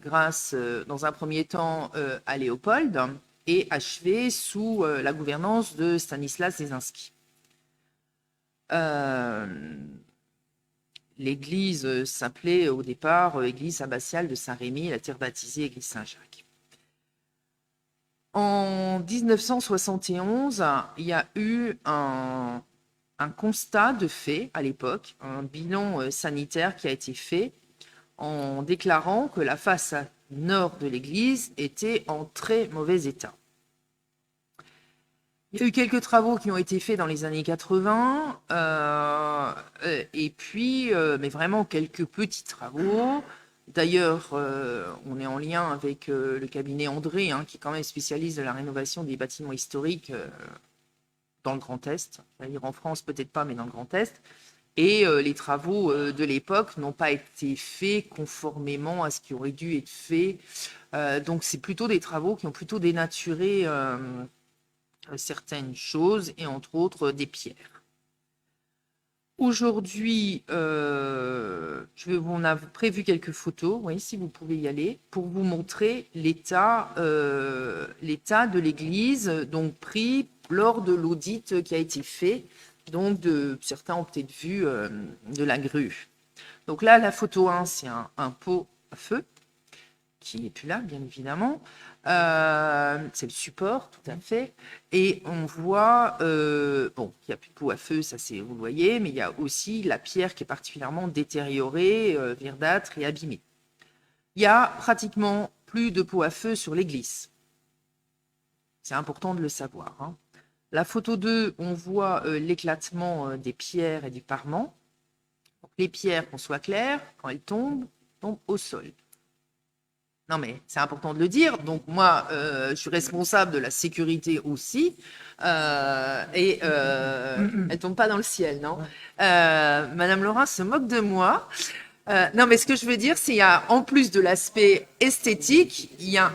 grâce, dans un premier temps, à Léopold et achevé sous la gouvernance de Stanislas Lesinski. L'église s'appelait au départ église abbatiale de Saint-Rémy, elle a été rebaptisée église Saint-Jacques. En 1971, il y a eu un constat de fait à l'époque, un bilan sanitaire qui a été fait en déclarant que la façade nord de l'église était en très mauvais état. Il y a eu quelques travaux qui ont été faits dans les années 80, et puis, mais vraiment quelques petits travaux. D'ailleurs, on est en lien avec le cabinet André, hein, qui est quand même spécialiste de la rénovation des bâtiments historiques dans le Grand Est. C'est-à-dire en France, peut-être pas, mais dans le Grand Est. Et les travaux de l'époque n'ont pas été faits conformément à ce qui aurait dû être fait. Donc, c'est plutôt des travaux qui ont plutôt dénaturé certaines choses, et entre autres des pierres. Aujourd'hui, on a prévu quelques photos, oui, si vous pouvez y aller, pour vous montrer l'état de l'église, donc pris lors de l'audit qui a été fait. Donc, certains ont peut-être vu de la grue. Donc là, la photo 1, c'est un pot à feu, qui n'est plus là, bien évidemment. C'est le support, tout à fait. Et on voit, bon, il n'y a plus de pot à feu, ça c'est, vous le voyez, mais il y a aussi la pierre qui est particulièrement détériorée, verdâtre et abîmée. Il y a pratiquement plus de pot à feu sur l'église. C'est important de le savoir, hein. La photo 2, on voit l'éclatement des pierres et du parement. Donc, les pierres, qu'on soit clair, quand elles tombent au sol. Non, mais c'est important de le dire. Donc, moi, je suis responsable de la sécurité aussi. Elle ne tombe pas dans le ciel, non? Madame Laurin se moque de moi. Non, mais ce que je veux dire, c'est qu'il y a, en plus de l'aspect esthétique, il y a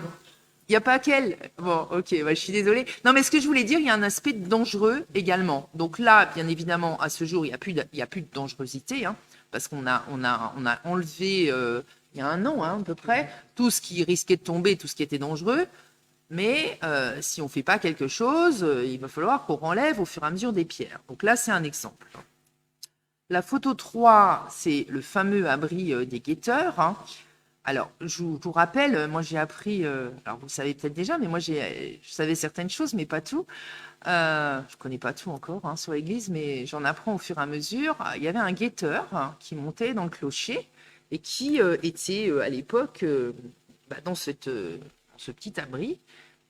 pas qu'elle. Bon, ok, je suis désolée. Non, mais ce que je voulais dire, il y a un aspect dangereux également. Donc là, bien évidemment, à ce jour, il n'y a plus de dangerosité, hein, parce qu'on a enlevé... il y a 1 an, hein, à peu près, tout ce qui risquait de tomber, tout ce qui était dangereux. Mais si on ne fait pas quelque chose, il va falloir qu'on renlève au fur et à mesure des pierres. Donc là, c'est un exemple. La photo 3, c'est le fameux abri des guetteurs, hein. Alors, je vous rappelle, moi j'ai appris, alors vous le savez peut-être déjà, mais moi je savais certaines choses, mais pas tout. Je ne connais pas tout encore, hein, sur l'église, mais j'en apprends au fur et à mesure. Il y avait un guetteur, hein, qui montait dans le clocher, et qui était à l'époque dans ce petit abri,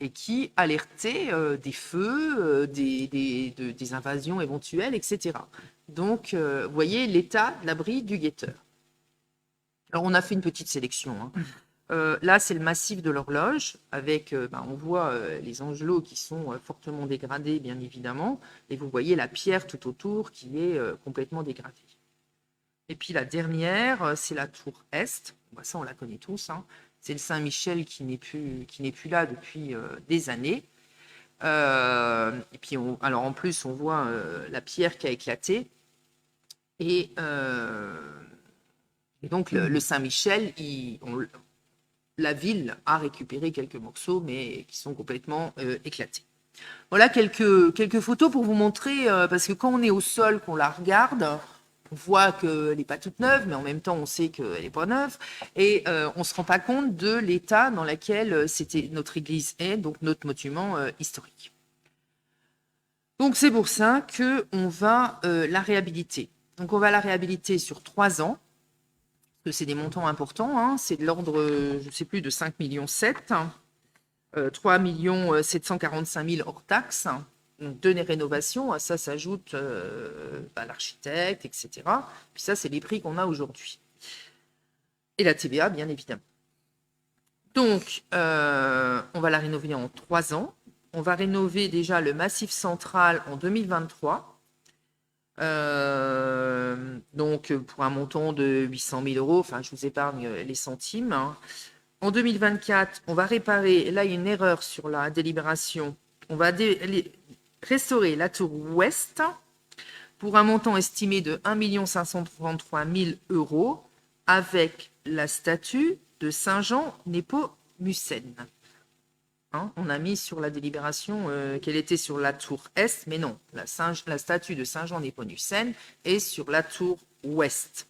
et qui alertait des feux, des invasions éventuelles, etc. Donc, vous voyez l'état de l'abri du guetteur. Alors, on a fait une petite sélection, hein. Là, c'est le massif de l'horloge, avec, on voit les angelots qui sont fortement dégradés, bien évidemment, et vous voyez la pierre tout autour qui est complètement dégradée. Et puis la dernière, c'est la tour Est. Ça, on la connaît tous, hein. C'est le Saint-Michel qui n'est plus là depuis des années. Et puis, alors en plus, on voit la pierre qui a éclaté. Et donc, le Saint-Michel, la ville a récupéré quelques morceaux, mais qui sont complètement éclatés. Voilà quelques photos pour vous montrer, parce que quand on est au sol, qu'on la regarde, on voit qu'elle n'est pas toute neuve, mais en même temps, on sait qu'elle n'est pas neuve. Et on ne se rend pas compte de l'état dans lequel notre église est, donc notre monument historique. Donc, c'est pour ça qu'on va la réhabiliter. Donc, on va la réhabiliter sur 3 ans, parce que c'est des montants importants. Hein, c'est de l'ordre, je ne sais plus, de 5,7 millions. 3 745 000 hors taxes. Donc, 2 rénovations, à ça s'ajoute l'architecte, etc. Puis ça, c'est les prix qu'on a aujourd'hui. Et la TVA, bien évidemment. Donc, on va la rénover en 3 ans. On va rénover déjà le Massif central en 2023. Donc, pour un montant de 800 000 €. Enfin, je vous épargne les centimes. Hein. En 2024, on va réparer, là il y a une erreur sur la délibération, on va restaurer la tour ouest pour un montant estimé de 1 533 000 € avec la statue de Saint Jean Népomucène. Hein, on a mis sur la délibération qu'elle était sur la tour est, mais non, la statue de Saint Jean Népomucène est sur la tour ouest.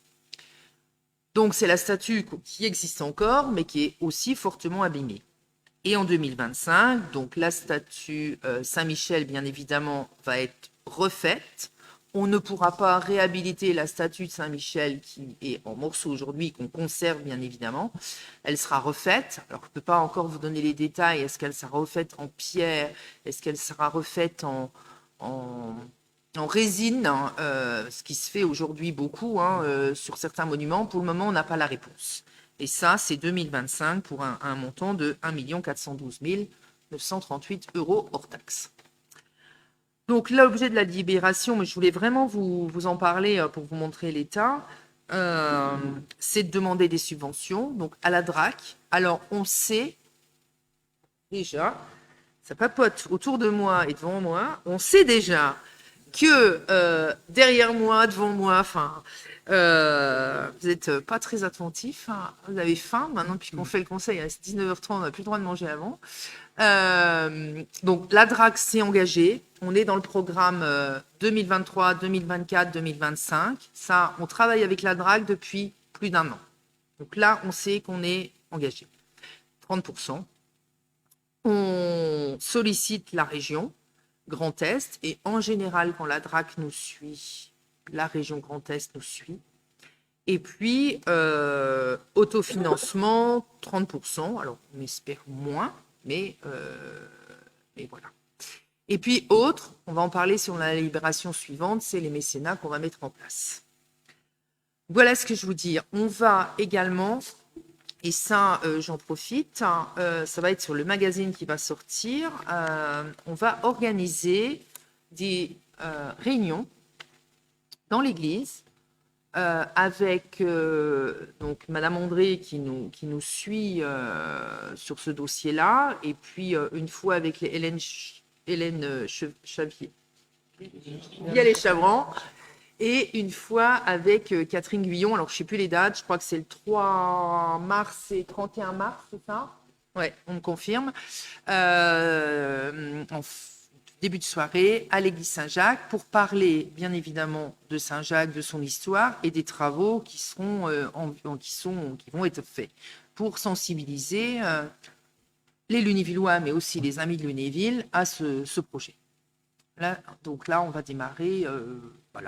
Donc, c'est la statue qui existe encore, mais qui est aussi fortement abîmée. Et en 2025, donc la statue Saint-Michel, bien évidemment, va être refaite. On ne pourra pas réhabiliter la statue de Saint-Michel qui est en morceaux aujourd'hui, qu'on conserve bien évidemment. Elle sera refaite. Alors, je ne peux pas encore vous donner les détails. Est-ce qu'elle sera refaite en pierre? Est-ce qu'elle sera refaite en résine, hein, ce qui se fait aujourd'hui beaucoup sur certains monuments. Pour le moment, on n'a pas la réponse. Et ça, c'est 2025 pour un montant de 1 412 938 € hors taxe. Donc, l'objet de la libération, mais je voulais vraiment vous en parler pour vous montrer l'état, c'est de demander des subventions donc à la DRAC. Alors, on sait déjà, ça papote autour de moi et devant moi, on sait déjà que derrière moi, devant moi, enfin, vous n'êtes pas très attentifs, hein, vous avez faim maintenant, puisqu'on fait le conseil à 19h30, on n'a plus le droit de manger avant. Donc la DRAC s'est engagée, on est dans le programme 2023, 2024, 2025. Ça, on travaille avec la DRAC depuis plus d'1 an. Donc là, on sait qu'on est engagé. 30%. On sollicite la région Grand Est, et en général, quand la DRAC nous suit, la région Grand Est nous suit. Et puis, autofinancement, 30%. Alors, on espère moins, mais voilà. Et puis, autre, on va en parler sur la libération suivante, c'est les mécénats qu'on va mettre en place. Voilà ce que je vous dis. On va également, et ça, j'en profite, ça va être sur le magazine qui va sortir, on va organiser des réunions dans l'église avec donc Madame André qui nous suit sur ce dossier-là, et puis une fois avec Hélène Chavier, il y a les Chavrans, et une fois avec Catherine Guyon. Alors je ne sais plus les dates, je crois que c'est le 3 mars et 31 mars, c'est ça? Ouais, on me confirme. En début de soirée à l'église Saint-Jacques pour parler bien évidemment de Saint-Jacques, de son histoire et des travaux qui vont être faits pour sensibiliser les Lunévillois, mais aussi les amis de Lunéville à ce projet. Là, donc là, on va démarrer, dans 1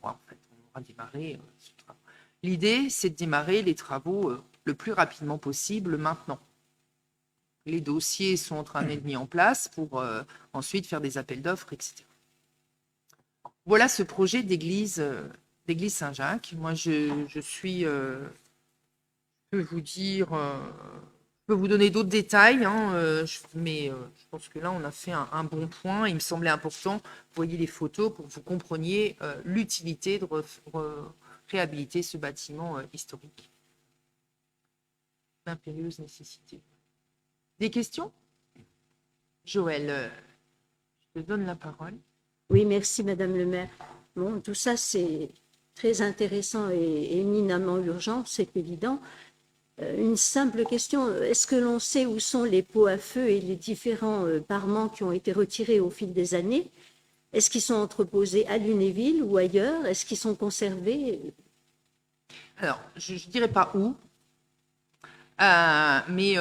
mois en fait, on va démarrer ce travail. L'idée, c'est de démarrer les travaux le plus rapidement possible maintenant. Les dossiers sont en train d'être mis en place pour ensuite faire des appels d'offres, etc. Voilà ce projet d'église Saint-Jacques. Moi, je peux vous dire, je peux vous donner d'autres détails, hein, mais je pense que là, on a fait un bon point. Il me semblait important, vous voyez les photos, pour que vous compreniez l'utilité de réhabiliter ce bâtiment historique. L'impérieuse nécessité. Des questions? Joël, je te donne la parole. Oui, merci Madame le maire. Bon, tout ça, c'est très intéressant et éminemment urgent, c'est évident. Une simple question, est-ce que l'on sait où sont les pots à feu et les différents parements qui ont été retirés au fil des années? Est-ce qu'ils sont entreposés à Lunéville ou ailleurs? Est-ce qu'ils sont conservés? Alors, je ne dirais pas où, mais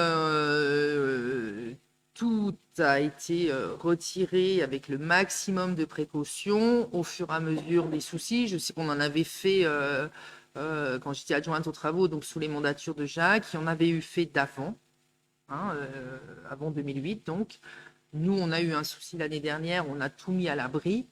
tout a été retiré avec le maximum de précautions au fur et à mesure des soucis. Je sais qu'on en avait fait quand j'étais adjointe aux travaux, donc sous les mandatures de Jacques, il y en avait eu fait d'avant, hein, avant 2008. Donc, nous, on a eu un souci l'année dernière, on a tout mis à l'abri.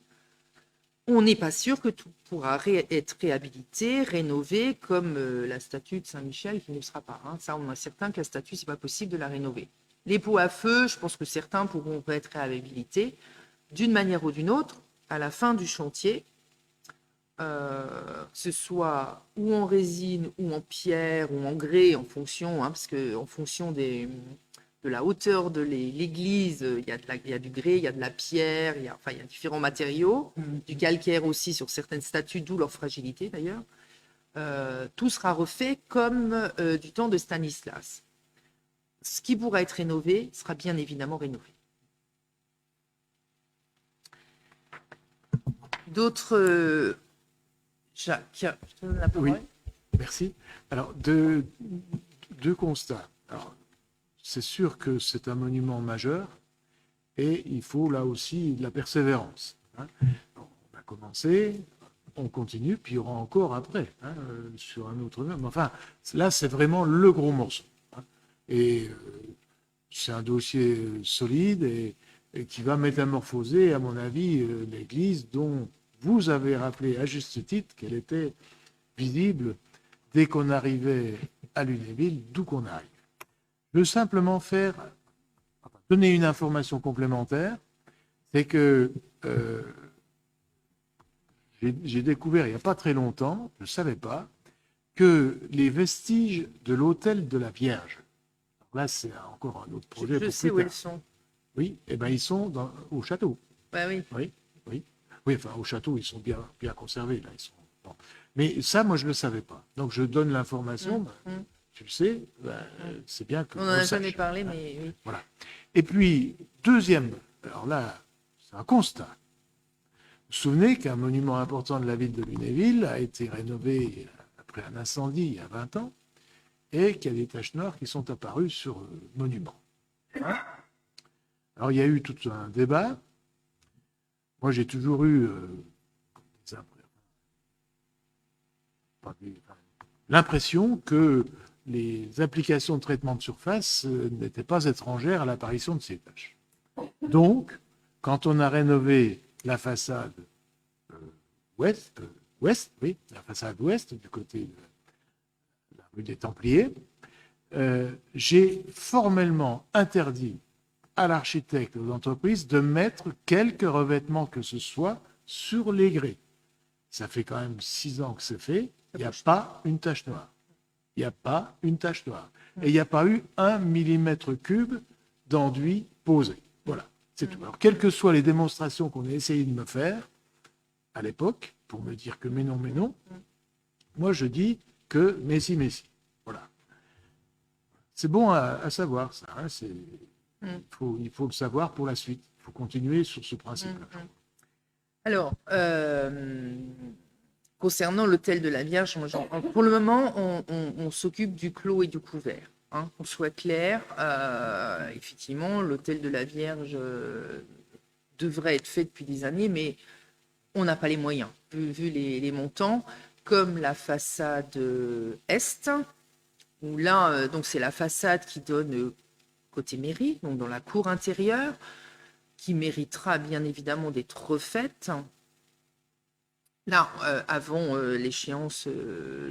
On n'est pas sûr que tout pourra être réhabilité, rénové, comme la statue de Saint-Michel qui ne sera pas. Hein. Ça, on est certain que la statue, c'est pas possible de la rénover. Les pots à feu, je pense que certains pourront être réhabilités d'une manière ou d'une autre à la fin du chantier, que ce soit ou en résine ou en pierre ou en grès, en fonction, hein, parce que en fonction de la hauteur de l'église, il y a du grès, il y a de la pierre, il y a différents matériaux, du calcaire aussi sur certaines statues, d'où leur fragilité d'ailleurs. Tout sera refait comme du temps de Stanislas. Ce qui pourra être rénové sera bien évidemment rénové. D'autres... Jacques, je te donne la parole. Oui, merci. Alors, deux constats. Alors, c'est sûr que c'est un monument majeur et il faut là aussi de la persévérance. Hein. On a commencé, on continue, puis il y aura encore après, hein, sur un autre mur. Mais enfin, là, c'est vraiment le gros morceau. Hein. Et c'est un dossier solide et qui va métamorphoser, à mon avis, l'Église dont vous avez rappelé à juste titre qu'elle était visible dès qu'on arrivait à Lunéville, d'où qu'on arrive. Je veux simplement donner une information complémentaire, c'est que j'ai découvert il n'y a pas très longtemps, je ne savais pas, que les vestiges de l'hôtel de la Vierge, là c'est encore un autre projet. Je sais où elles sont. Oui, eh ben, ils sont au château. Bah oui. Oui, enfin au château, ils sont bien conservés. Là, ils sont... bon. Mais ça, moi, je ne le savais pas. Donc je donne l'information. Tu le sais, c'est bien que. On n'en a jamais parlé, mais oui. Voilà. Et puis, deuxième, alors là, c'est un constat. Vous vous souvenez qu'un monument important de la ville de Lunéville a été rénové après un incendie il y a 20 ans et qu'il y a des taches noires qui sont apparues sur le monument. Hein? Alors, il y a eu tout un débat. Moi, j'ai toujours eu l'impression que les applications de traitement de surface n'étaient pas étrangères à l'apparition de ces taches. Donc, quand on a rénové la façade ouest, la façade ouest du côté de la rue des Templiers, j'ai formellement interdit à l'architecte ou l'entreprise de mettre quelques revêtements que ce soit sur les grès. Ça fait quand même 6 ans que c'est fait. Il n'y a pas une tache noire. Il n'y a pas une tache noire. Et il n'y a pas eu 1 mm³ d'enduit posé. Voilà, c'est tout. Alors, quelles que soient les démonstrations qu'on ait essayé de me faire à l'époque, pour me dire que mais non, moi je dis que mais si. Voilà. C'est bon à savoir, ça. Hein, il faut le savoir pour la suite. Il faut continuer sur ce principe-là. Alors, concernant l'hôtel de la Vierge, pour le moment, on s'occupe du clos et du couvert. Hein, qu'on soit clair, effectivement, l'hôtel de la Vierge devrait être fait depuis des années, mais on n'a pas les moyens, vu les montants, comme la façade est, où là, donc c'est la façade qui donne côté mairie, donc dans la cour intérieure, qui méritera bien évidemment d'être refaite. Là, avant l'échéance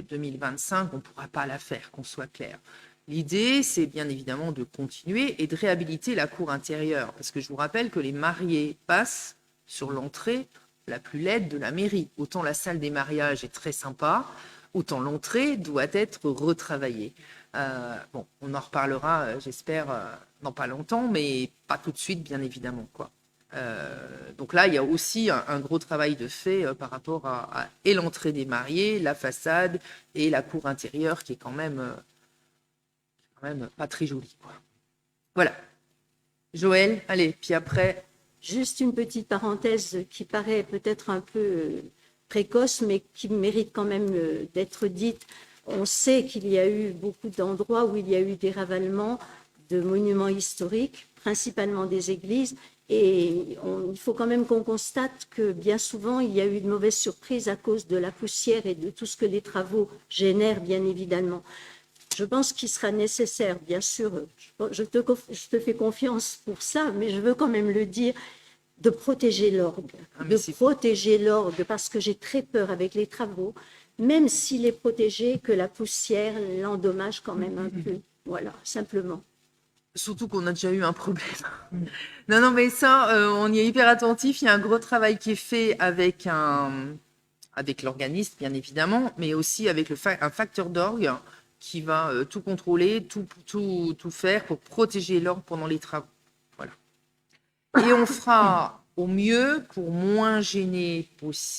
2025, on ne pourra pas la faire, qu'on soit clair. L'idée, c'est bien évidemment de continuer et de réhabiliter la cour intérieure, parce que je vous rappelle que les mariés passent sur l'entrée la plus laide de la mairie. Autant la salle des mariages est très sympa, autant l'entrée doit être retravaillée. Bon, on en reparlera, j'espère, dans pas longtemps, mais pas tout de suite, bien évidemment, quoi. Donc là, il y a aussi un gros travail de fait par rapport à et l'entrée des mariés, la façade et la cour intérieure qui est quand même quand même pas très joli, quoi. Voilà. Joël, allez, puis après... Juste une petite parenthèse qui paraît peut-être un peu précoce, mais qui mérite quand même d'être dite. On sait qu'il y a eu beaucoup d'endroits où il y a eu des ravalements de monuments historiques, principalement des églises, et il faut quand même qu'on constate que bien souvent, il y a eu de mauvaises surprises à cause de la poussière et de tout ce que les travaux génèrent, bien évidemment. Je pense qu'il sera nécessaire, bien sûr, je te fais confiance pour ça, mais je veux quand même le dire, de protéger l'orgue. Protéger l'orgue, parce que j'ai très peur avec les travaux, même s'il est protégé, que la poussière l'endommage quand même un peu. Voilà, simplement. Surtout qu'on a déjà eu un problème. Non, mais ça, on y est hyper attentif. Il y a un gros travail qui est fait avec l'organiste, bien évidemment, mais aussi avec un facteur d'orgue qui va tout contrôler, tout faire pour protéger l'orgue pendant les travaux. Voilà. Et on fera au mieux pour moins gêner.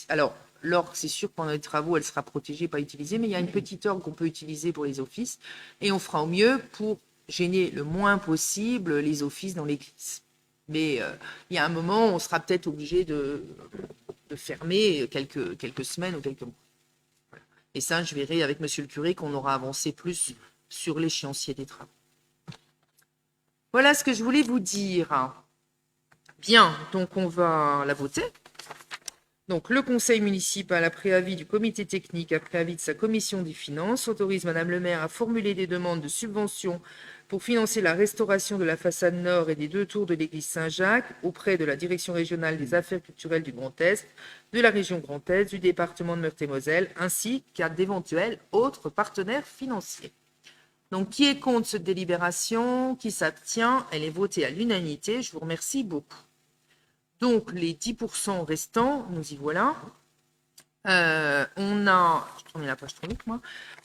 Alors, l'orgue, c'est sûr que pendant les travaux, elle sera protégée, pas utilisée, mais il y a une petite orgue qu'on peut utiliser pour les offices. Et on fera au mieux pour gêner le moins possible les offices dans l'église. Mais il y a un moment où on sera peut-être obligé de fermer quelques semaines ou quelques mois. Voilà. Et ça, je verrai avec monsieur le curé qu'on aura avancé plus sur l'échéancier des travaux. Voilà ce que je voulais vous dire. Bien, donc on va la voter. Donc, le conseil municipal, après avis du comité technique, après avis de sa commission des finances, autorise Madame le maire à formuler des demandes de subvention pour financer la restauration de la façade nord et des 2 tours de l'église Saint-Jacques auprès de la Direction régionale des affaires culturelles du Grand Est, de la région Grand Est, du département de Meurthe-et-Moselle, ainsi qu'à d'éventuels autres partenaires financiers. Donc, qui est contre cette délibération? Qui s'abstient? Elle est votée à l'unanimité. Je vous remercie beaucoup. Donc, les 10% restants, nous y voilà. On a, je tourne la page trop vite, moi.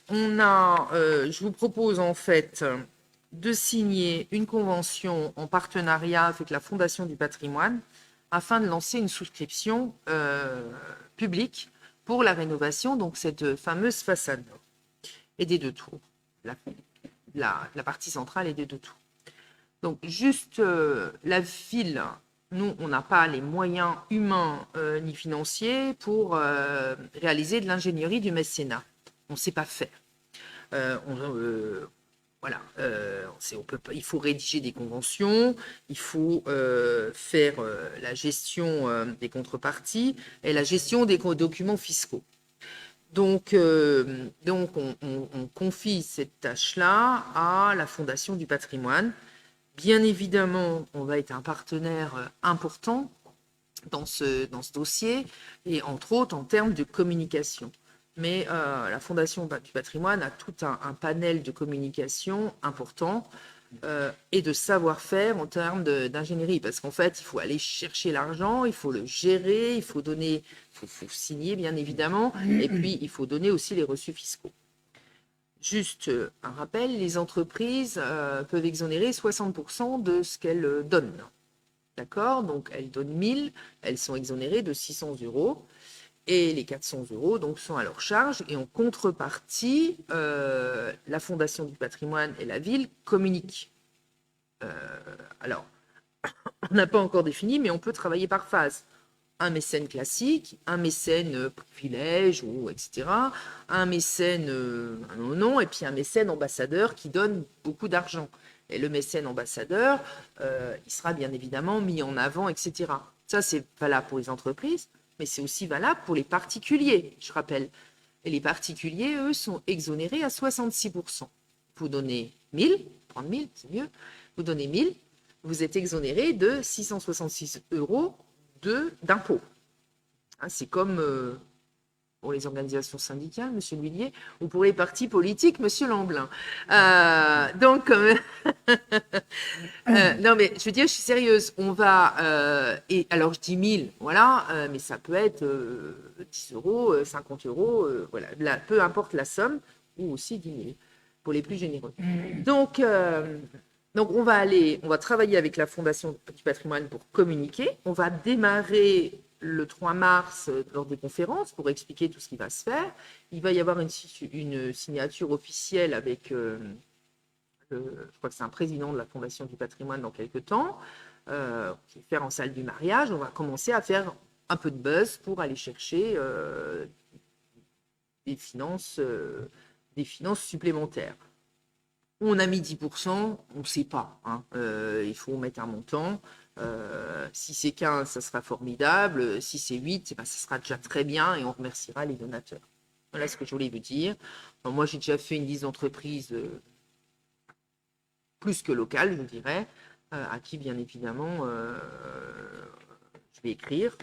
Je vous propose en fait de signer une convention en partenariat avec la Fondation du patrimoine afin de lancer une souscription publique pour la rénovation, donc cette fameuse façade et des 2 tours, la partie centrale et des 2 tours. Donc, juste la ville. Nous, on n'a pas les moyens humains ni financiers pour réaliser de l'ingénierie du mécénat. On ne sait pas faire. Voilà. Il faut rédiger des conventions, il faut faire la gestion des contreparties et la gestion des documents fiscaux. Donc on confie cette tâche-là à la Fondation du patrimoine. Bien évidemment, on va être un partenaire important dans ce dossier, et entre autres en termes de communication. Mais la Fondation du patrimoine a tout un panel de communication important et de savoir-faire en termes d'ingénierie. Parce qu'en fait, il faut aller chercher l'argent, il faut le gérer, il faut signer, bien évidemment, et puis il faut donner aussi les reçus fiscaux. Juste un rappel, les entreprises peuvent exonérer 60% de ce qu'elles donnent. D'accord? Donc, elles donnent 1000, elles sont exonérées de 600 €. Et les 400 € donc, sont à leur charge. Et en contrepartie, la Fondation du patrimoine et la ville communiquent. Alors, on n'a pas encore défini, mais on peut travailler par phase. Un mécène classique, un mécène privilège, etc., un mécène non, et puis un mécène ambassadeur qui donne beaucoup d'argent. Et le mécène ambassadeur, il sera bien évidemment mis en avant, etc. Ça, c'est valable pour les entreprises, mais c'est aussi valable pour les particuliers, je rappelle. Et les particuliers, eux, sont exonérés à 66%. Vous donnez 1000, prendre 1000, c'est mieux, vous donnez 1000, vous êtes exonéré de 666 € d'impôts. C'est comme pour les organisations syndicales, monsieur L'Huillier, ou pour les partis politiques, monsieur Lamblin. Donc, non, mais je veux dire, je suis sérieuse. On va, et alors je dis 1000, voilà, mais ça peut être 10 €, 50 €, voilà, là, peu importe la somme, ou aussi 10 000 pour les plus généreux. Donc, on va travailler avec la Fondation du patrimoine pour communiquer. On va démarrer le 3 mars lors des conférences pour expliquer tout ce qui va se faire. Il va y avoir une signature officielle avec je crois que c'est un président de la Fondation du patrimoine dans quelques temps, qui est faire en salle du mariage. On va commencer à faire un peu de buzz pour aller chercher des finances supplémentaires. On a mis 10%, on ne sait pas. Hein. Il faut mettre un montant. Si c'est 15, ça sera formidable. Si c'est 8, ça sera déjà très bien et on remerciera les donateurs. Voilà ce que je voulais vous dire. Alors, moi, j'ai déjà fait une liste d'entreprises plus que locales, je dirais, à qui, bien évidemment, je vais écrire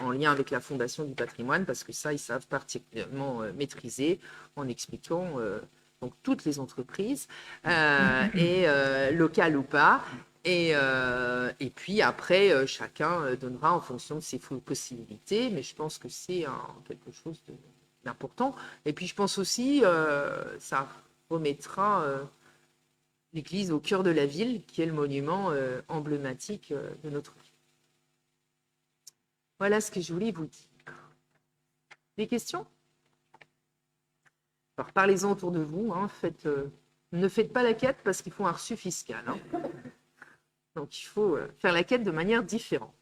en lien avec la Fondation du patrimoine, parce que ça, ils savent particulièrement maîtriser en expliquant donc toutes les entreprises, locales ou pas. Et puis après, chacun donnera en fonction de ses possibilités, mais je pense que c'est quelque chose d'important. Et puis je pense aussi, ça remettra l'église au cœur de la ville, qui est le monument emblématique de notre ville. Voilà ce que je voulais vous dire. Des questions? Alors parlez-en autour de vous. Hein, ne faites pas la quête parce qu'il faut un reçu fiscal. Hein. Donc il faut faire la quête de manière différente.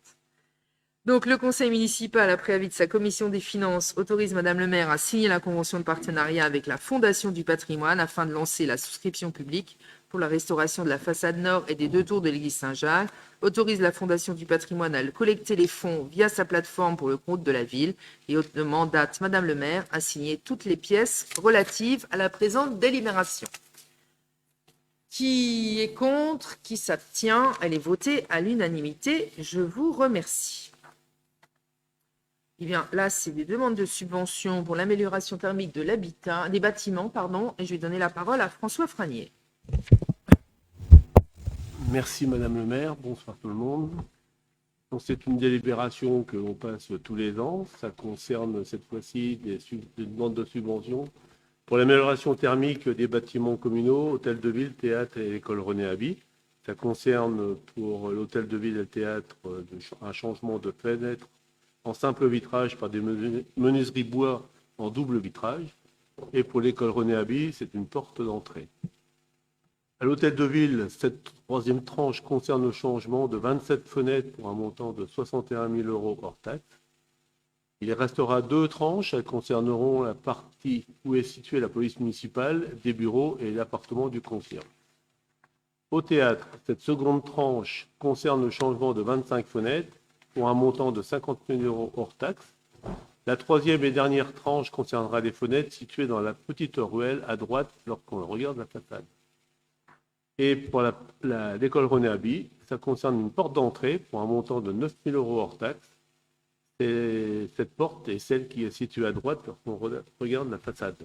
Donc le conseil municipal, après avis de sa commission des finances, autorise Madame le maire à signer la convention de partenariat avec la Fondation du patrimoine afin de lancer la souscription publique pour la restauration de la façade nord et des 2 tours de l'église Saint-Jacques, autorise la Fondation du patrimoine à collecter les fonds via sa plateforme pour le compte de la ville et mandate Madame le maire à signer toutes les pièces relatives à la présente délibération. Qui est contre? Qui s'abstient? Elle est votée à l'unanimité. Je vous remercie. Eh bien, là, c'est des demandes de subvention pour l'amélioration thermique de l'habitat, des bâtiments, et je vais donner la parole à François Franier. Merci Madame le maire, bonsoir tout le monde. Donc, c'est une délibération que l'on passe tous les ans. Ça concerne cette fois-ci des demandes de subvention pour l'amélioration thermique des bâtiments communaux, hôtel de ville, théâtre et l'école René Haby. Ça concerne pour l'hôtel de ville et le théâtre un changement de fenêtre en simple vitrage par des menuiseries bois en double vitrage. Et pour l'école René Haby, c'est une porte d'entrée. À l'hôtel de ville, cette troisième tranche concerne le changement de 27 fenêtres pour un montant de 61 000 € hors taxe. Il restera 2 tranches. Elles concerneront la partie où est située la police municipale, des bureaux et l'appartement du concierge. Au théâtre, cette seconde tranche concerne le changement de 25 fenêtres pour un montant de 50 000 € hors taxe. La troisième et dernière tranche concernera les fenêtres situées dans la petite ruelle à droite lorsqu'on regarde la façade. Et pour l'école René Haby, ça concerne une porte d'entrée pour un montant de 9 000 € hors taxe. Et cette porte est celle qui est située à droite lorsqu'on regarde la façade.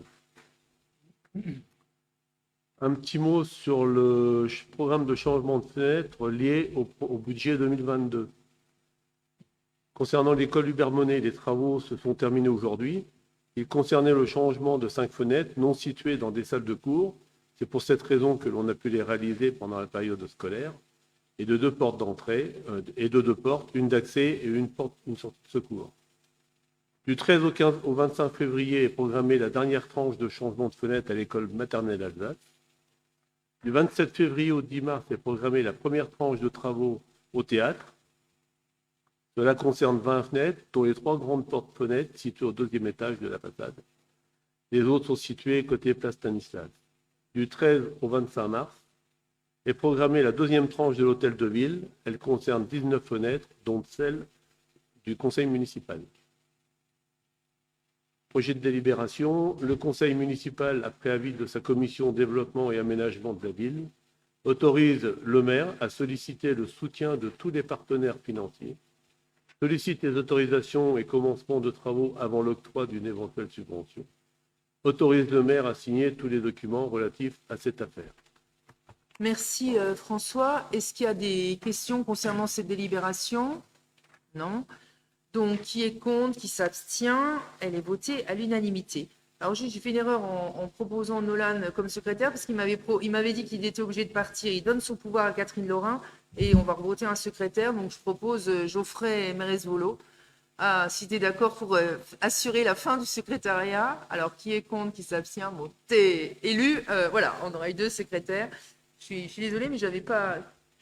Un petit mot sur le programme de changement de fenêtre lié au budget 2022. Concernant l'école Hubert Monet, les travaux se sont terminés aujourd'hui. Ils concernaient le changement de 5 fenêtres non situées dans des salles de cours. C'est pour cette raison que l'on a pu les réaliser pendant la période scolaire, et de 2 portes d'entrée, et de 2 portes, une d'accès et une sortie de secours. Du 13 au 25 février est programmée la dernière tranche de changement de fenêtre à l'école maternelle Alsace. Du 27 février au 10 mars est programmée la première tranche de travaux au théâtre. Cela concerne 20 fenêtres, dont les 3 grandes portes-fenêtres situées au 2e étage de la façade. Les autres sont situées côté place Stanislas. Du 13 au 25 mars est programmée la 2e tranche de l'hôtel de ville. Elle concerne 19 fenêtres, dont celle du conseil municipal. Projet de délibération. Le conseil municipal, après avis de sa commission développement et aménagement de la ville, autorise le maire à solliciter le soutien de tous les partenaires financiers, sollicite les autorisations et commencements de travaux avant l'octroi d'une éventuelle subvention, autorise le maire à signer tous les documents relatifs à cette affaire. Merci François. Est-ce qu'il y a des questions concernant cette délibération? Non. Donc, qui est contre? Qui s'abstient? Elle est votée à l'unanimité. Alors, j'ai fait une erreur en proposant Nolan comme secrétaire parce qu'il m'avait dit qu'il était obligé de partir. Il donne son pouvoir à Catherine Lorrain et on va voter un secrétaire. Donc, je propose Geoffrey Mérez-Volo. Si tu es d'accord pour assurer la fin du secrétariat. Alors, qui est contre? Qui s'abstient? Bon, tu es élu. Voilà, on aura eu 2 secrétaires. Je suis désolée, mais je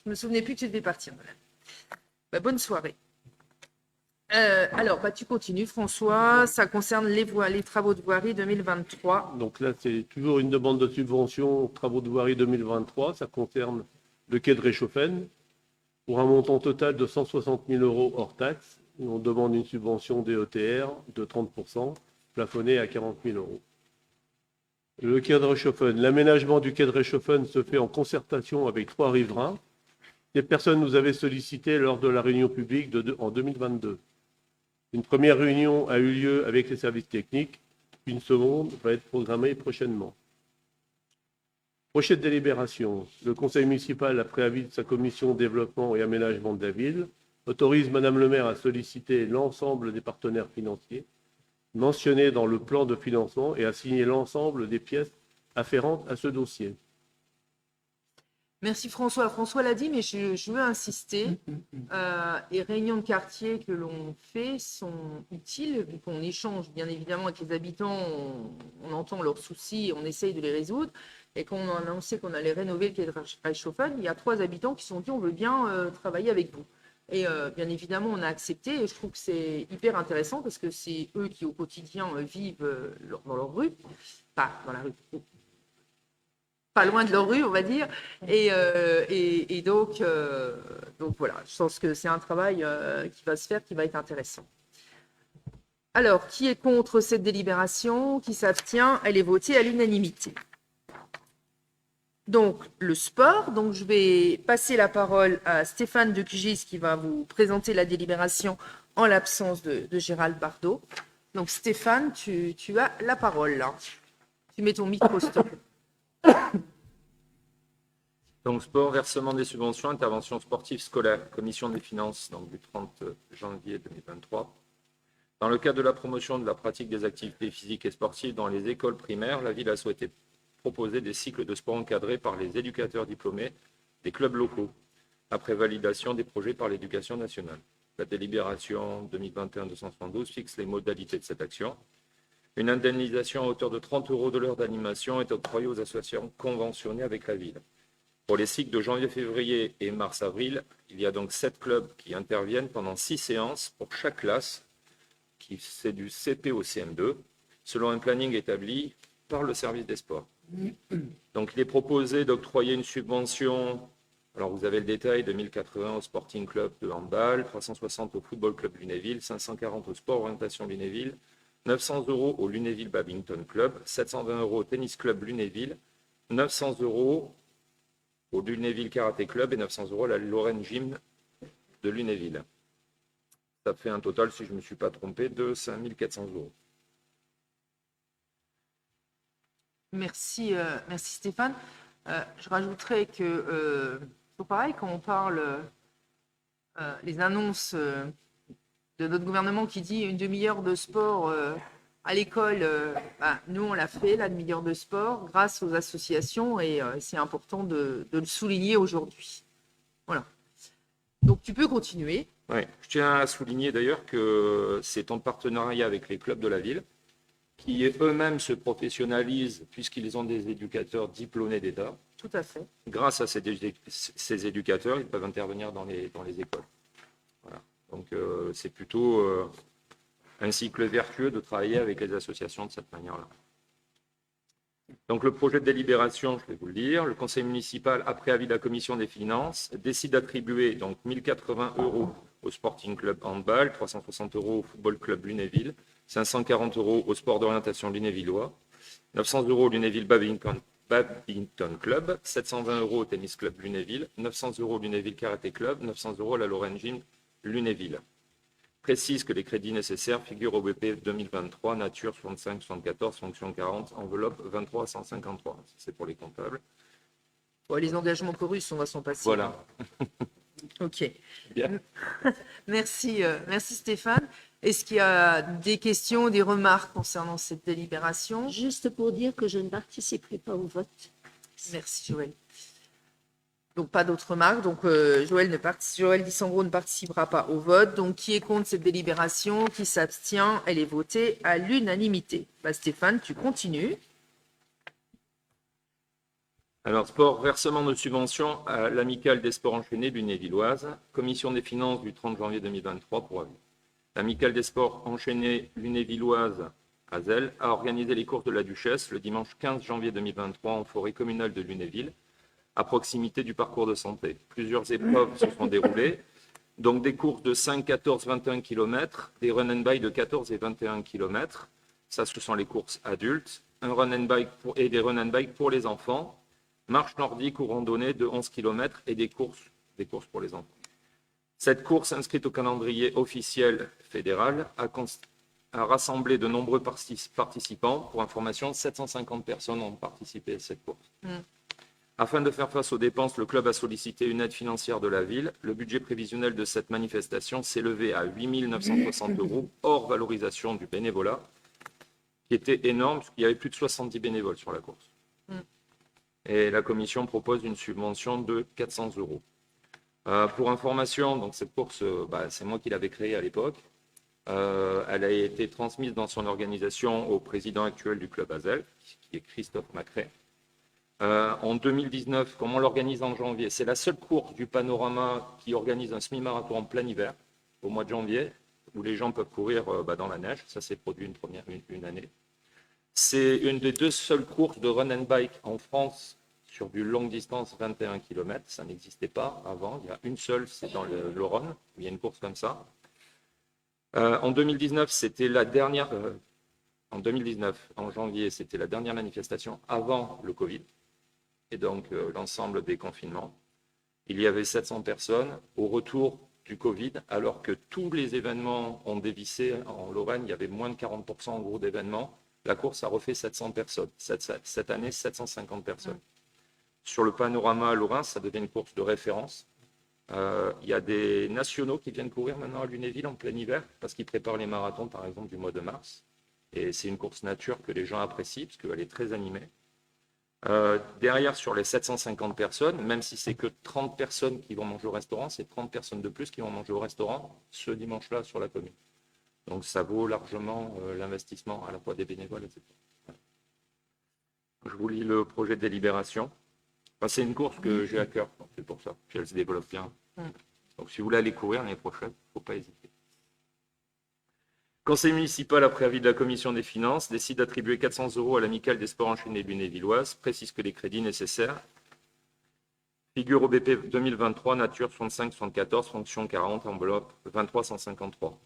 me souvenais plus que tu devais partir. Bah, bonne soirée. Alors, tu continues, François. Ça concerne les travaux de voirie 2023. Donc là, c'est toujours une demande de subvention travaux de voirie 2023. Ça concerne le quai de Réchauffen pour un montant total de 160 000 € hors taxe. Et on demande une subvention DETR de 30%, plafonnée à 40 000 €. Le quai de Réchauffen. L'aménagement du quai de Réchauffen se fait en concertation avec 3 riverains. Ces personnes nous avaient sollicité lors de la réunion publique en 2022. Une première réunion a eu lieu avec les services techniques. Une seconde va être programmée prochainement. Prochaine délibération. Le conseil municipal, après avis de sa commission développement et aménagement de la ville, autorise Madame le maire à solliciter l'ensemble des partenaires financiers mentionnés dans le plan de financement et à signer l'ensemble des pièces afférentes à ce dossier. Merci François. François l'a dit, mais je veux insister. Les réunions de quartier que l'on fait sont utiles, vu qu'on échange bien évidemment avec les habitants, on entend leurs soucis, on essaye de les résoudre. Et quand on a annoncé qu'on allait rénover le quai de Réchauffen, il y a 3 habitants qui se sont dit on veut bien travailler avec vous. Et bien évidemment, on a accepté. Et je trouve que c'est hyper intéressant parce que c'est eux qui au quotidien vivent dans leur rue, pas dans la rue. Pas loin de leur rue, on va dire. Et donc voilà, je pense que c'est un travail qui va se faire, qui va être intéressant. Alors, qui est contre cette délibération? Qui s'abstient? Elle est votée à l'unanimité. Donc, le sport. Donc, je vais passer la parole à Stéphane Decugis qui va vous présenter la délibération en l'absence de Gérald Bardot. Donc, Stéphane, tu as la parole là. Tu mets ton micro, s'il te plaît. Donc, sport, versement des subventions, intervention sportive scolaire, commission des finances, donc du 30 janvier 2023. Dans le cadre de la promotion de la pratique des activités physiques et sportives dans les écoles primaires, la ville a souhaité proposer des cycles de sport encadrés par les éducateurs diplômés des clubs locaux, après validation des projets par l'éducation nationale. La délibération 2021-272 fixe les modalités de cette action. Une indemnisation à hauteur de 30 € de l'heure d'animation est octroyée aux associations conventionnées avec la ville. Pour les cycles de janvier-février et mars-avril, il y a donc 7 clubs qui interviennent pendant 6 séances pour chaque classe, qui c'est du CP au CM2, selon un planning établi par le service des sports. Donc il est proposé d'octroyer une subvention, alors vous avez le détail, de 1080 au Sporting Club de handball, 360 au Football Club Lunéville, 540 au Sport Orientation Lunéville, 900 € au Lunéville Badminton Club, 720 € au Tennis Club Lunéville, 900 € au Lunéville Karaté Club et 900 € à la Lorraine Gym de Lunéville. Ça fait un total, si je ne me suis pas trompé, de 5 400 €. Merci Stéphane. Je rajouterais que c'est pareil quand on parle les annonces de notre gouvernement qui dit une demi-heure de sport à l'école. Nous, on l'a fait, la demi-heure de sport, grâce aux associations et c'est important de le souligner aujourd'hui. Voilà. Donc, tu peux continuer. Ouais. Je tiens à souligner d'ailleurs que c'est en partenariat avec les clubs de la ville qui eux-mêmes se professionnalisent puisqu'ils ont des éducateurs diplômés d'État. Tout à fait. Grâce à ces éducateurs, ils peuvent intervenir dans les écoles. Voilà. Donc, c'est plutôt un cycle vertueux de travailler avec les associations de cette manière-là. Donc, le projet de délibération, je vais vous le dire, le conseil municipal, après avis de la commission des finances, décide d'attribuer donc 1080 € au Sporting Club Handball, 360 € au Football Club Lunéville, 540 € au Sport d'orientation lunévillois, 900 € au Lunéville Badminton Club, 720 € au Tennis Club Lunéville, 900 € au Lunéville Karaté Club, 900 € à la Lorraine Gym Lunéville. Précise que les crédits nécessaires figurent au BP 2023, nature 65-74, fonction 40, enveloppe 23 153. C'est pour les comptables. Ouais, les engagements corus, on va s'en passer. Voilà. Ok. Bien. Merci Stéphane. Est-ce qu'il y a des questions, des remarques concernant cette délibération? Juste pour dire que je ne participerai pas au vote. Merci Joël. Donc pas d'autres remarques. Donc Joël Dissangro ne participera pas au vote. Donc qui est contre cette délibération? Qui s'abstient? Elle est votée à l'unanimité. Stéphane, tu continues. Alors, sport, versement de subventions à l'Amicale des sports enchaînés lunévilloise, commission des finances du 30 janvier 2023 pour avis. L'Amicale des sports enchaînés lunévilloise, AZEL, a organisé les courses de la Duchesse le dimanche 15 janvier 2023 en forêt communale de Lunéville, à proximité du parcours de santé. Plusieurs épreuves se sont déroulées, donc des courses de 5, 14, 21 km, des run and bike de 14 et 21 km. Ça, ce sont les courses adultes. Un run and bike et des run and bike pour les enfants. Marche nordique ou randonnée de 11 km et des courses pour les enfants. Cette course, inscrite au calendrier officiel fédéral, a rassemblé de nombreux participants. Pour information, 750 personnes ont participé à cette course. Afin de faire face aux dépenses, le club a sollicité une aide financière de la ville. Le budget prévisionnel de cette manifestation s'est élevé à 8 960 € hors valorisation du bénévolat, qui était énorme, parce qu'il y avait plus de 70 bénévoles sur la course. Et la commission propose une subvention de 400 €. Pour information, donc cette course, c'est moi qui l'avais créée à l'époque. Elle a été transmise dans son organisation au président actuel du club AZEL, qui est Christophe Macret. En 2019, comme on l'organise en janvier, c'est la seule course du panorama qui organise un semi-marathon en plein hiver, au mois de janvier, où les gens peuvent courir dans la neige. Ça s'est produit une année. C'est une des 2 seules courses de run and bike en France sur du longue distance 21 km. Ça n'existait pas avant. Il y a une seule, c'est dans le Rhône, où il y a une course comme ça. En 2019, c'était la dernière. En 2019, en janvier, c'était la dernière manifestation avant le Covid, et donc l'ensemble des confinements. Il y avait 700 personnes. Au retour du Covid, alors que tous les événements ont dévissé en Lorraine, il y avait moins de 40% en gros d'événements. La course a refait 700 personnes. Cette année, 750 personnes. Sur le panorama lorrain, ça devient une course de référence. Il y a des nationaux qui viennent courir maintenant à Lunéville en plein hiver, parce qu'ils préparent les marathons, par exemple, du mois de mars. Et c'est une course nature que les gens apprécient, parce qu'elle est très animée. Derrière, sur les 750 personnes, même si c'est que 30 personnes qui vont manger au restaurant, c'est 30 personnes de plus qui vont manger au restaurant ce dimanche-là sur la commune. Donc ça vaut largement l'investissement à la fois des bénévoles, etc. Je vous lis le projet de délibération. C'est une course que j'ai à cœur, c'est pour ça. Puis elle se développe bien. Donc si vous voulez aller courir l'année prochaine, il ne faut pas hésiter. Conseil municipal, après avis de la commission des finances, décide d'attribuer 400 € à l'amicale des sports enchaînés lunévilloise, précise que les crédits nécessaires figurent au BP 2023, nature 65-74, fonction 40, enveloppe 23-153,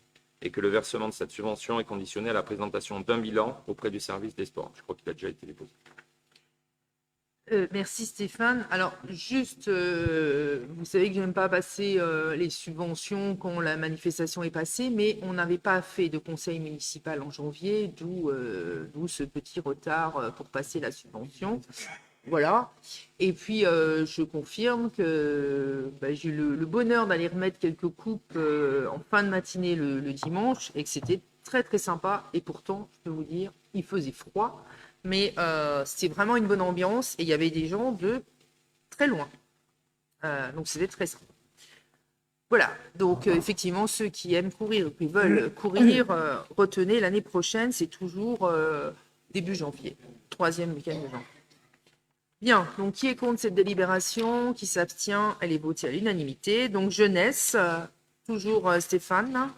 et que le versement de cette subvention est conditionné à la présentation d'un bilan auprès du service des sports. Je crois qu'il a déjà été déposé. Merci Stéphane. Alors juste, vous savez que je n'aime pas passer les subventions quand la manifestation est passée, mais on n'avait pas fait de conseil municipal en janvier, d'où ce petit retard pour passer la subvention. Voilà. Et puis je confirme que j'ai eu le bonheur d'aller remettre quelques coupes en fin de matinée le dimanche et que c'était très très sympa. Et pourtant, je peux vous dire, il faisait froid. Mais c'était vraiment une bonne ambiance et il y avait des gens de très loin. Donc c'était très sympa. Voilà, donc effectivement, ceux qui aiment courir, qui veulent courir, retenez, l'année prochaine, c'est toujours début janvier, 3e week-end de janvier. Bien, donc qui est contre cette délibération, qui s'abstient, elle est votée à l'unanimité. Donc jeunesse, toujours Stéphane.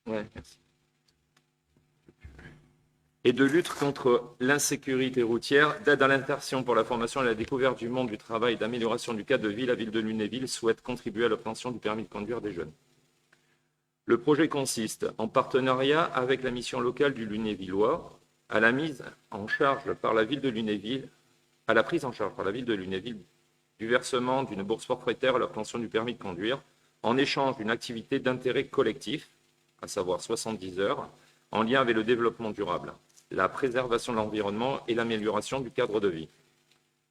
Ouais, merci. Et de lutte contre l'insécurité routière, d'aide à l'insertion pour la formation et la découverte du monde du travail et d'amélioration du cadre de vie, la ville de Lunéville souhaite contribuer à l'obtention du permis de conduire des jeunes. Le projet consiste, en partenariat avec la mission locale du Lunévillois, à la mise en charge par la ville de Lunéville, à la prise en charge par la ville de Lunéville du versement d'une bourse forfaitaire à l'obtention du permis de conduire, en échange d'une activité d'intérêt collectif, à savoir 70 heures, en lien avec le développement durable. la préservation de l'environnement et l'amélioration du cadre de vie.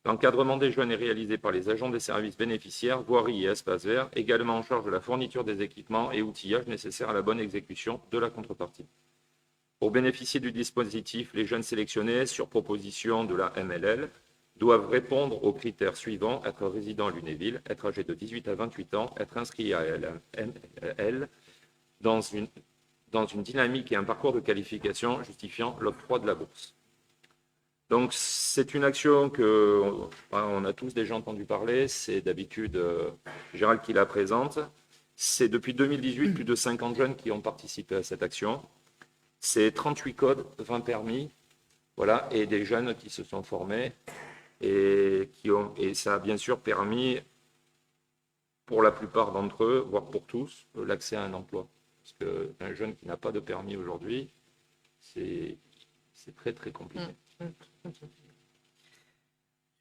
L'encadrement des jeunes est réalisé par les agents des services bénéficiaires, voirie et espaces verts, également en charge de la fourniture des équipements et outillages nécessaires à la bonne exécution de la contrepartie. Pour bénéficier du dispositif, les jeunes sélectionnés, sur proposition de la MLL, doivent répondre aux critères suivants: être résident à Lunéville, être âgé de 18 à 28 ans, être inscrit à MLL dans une dynamique et un parcours de qualification justifiant l'octroi de la bourse. Donc, c'est une action on a tous déjà entendu parler. C'est d'habitude Gérald qui la présente. C'est depuis 2018 plus de 50 jeunes qui ont participé à cette action. C'est 38 codes, 20 permis, voilà, et des jeunes qui se sont formés et ça a bien sûr permis, pour la plupart d'entre eux, voire pour tous, l'accès à un emploi. Parce qu'un jeune qui n'a pas de permis aujourd'hui, c'est très très compliqué.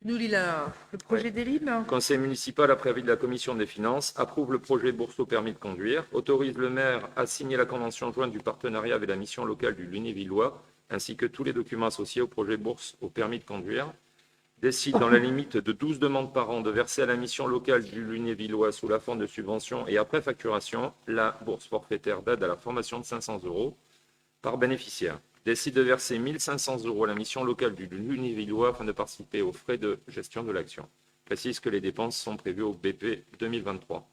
Nous lis le projet des délib. Le conseil municipal, après avis de la commission des finances, approuve le projet bourse au permis de conduire, autorise le maire à signer la convention jointe du partenariat avec la mission locale du Lunévillois, ainsi que tous les documents associés au projet bourse au permis de conduire, décide dans la limite de 12 demandes par an de verser à la mission locale du Lunévillois sous la forme de subvention et après facturation la bourse forfaitaire d'aide à la formation de 500 € par bénéficiaire. Décide de verser 1 500 € à la mission locale du Lunévillois afin de participer aux frais de gestion de l'action. Précise que les dépenses sont prévues au BP 2023.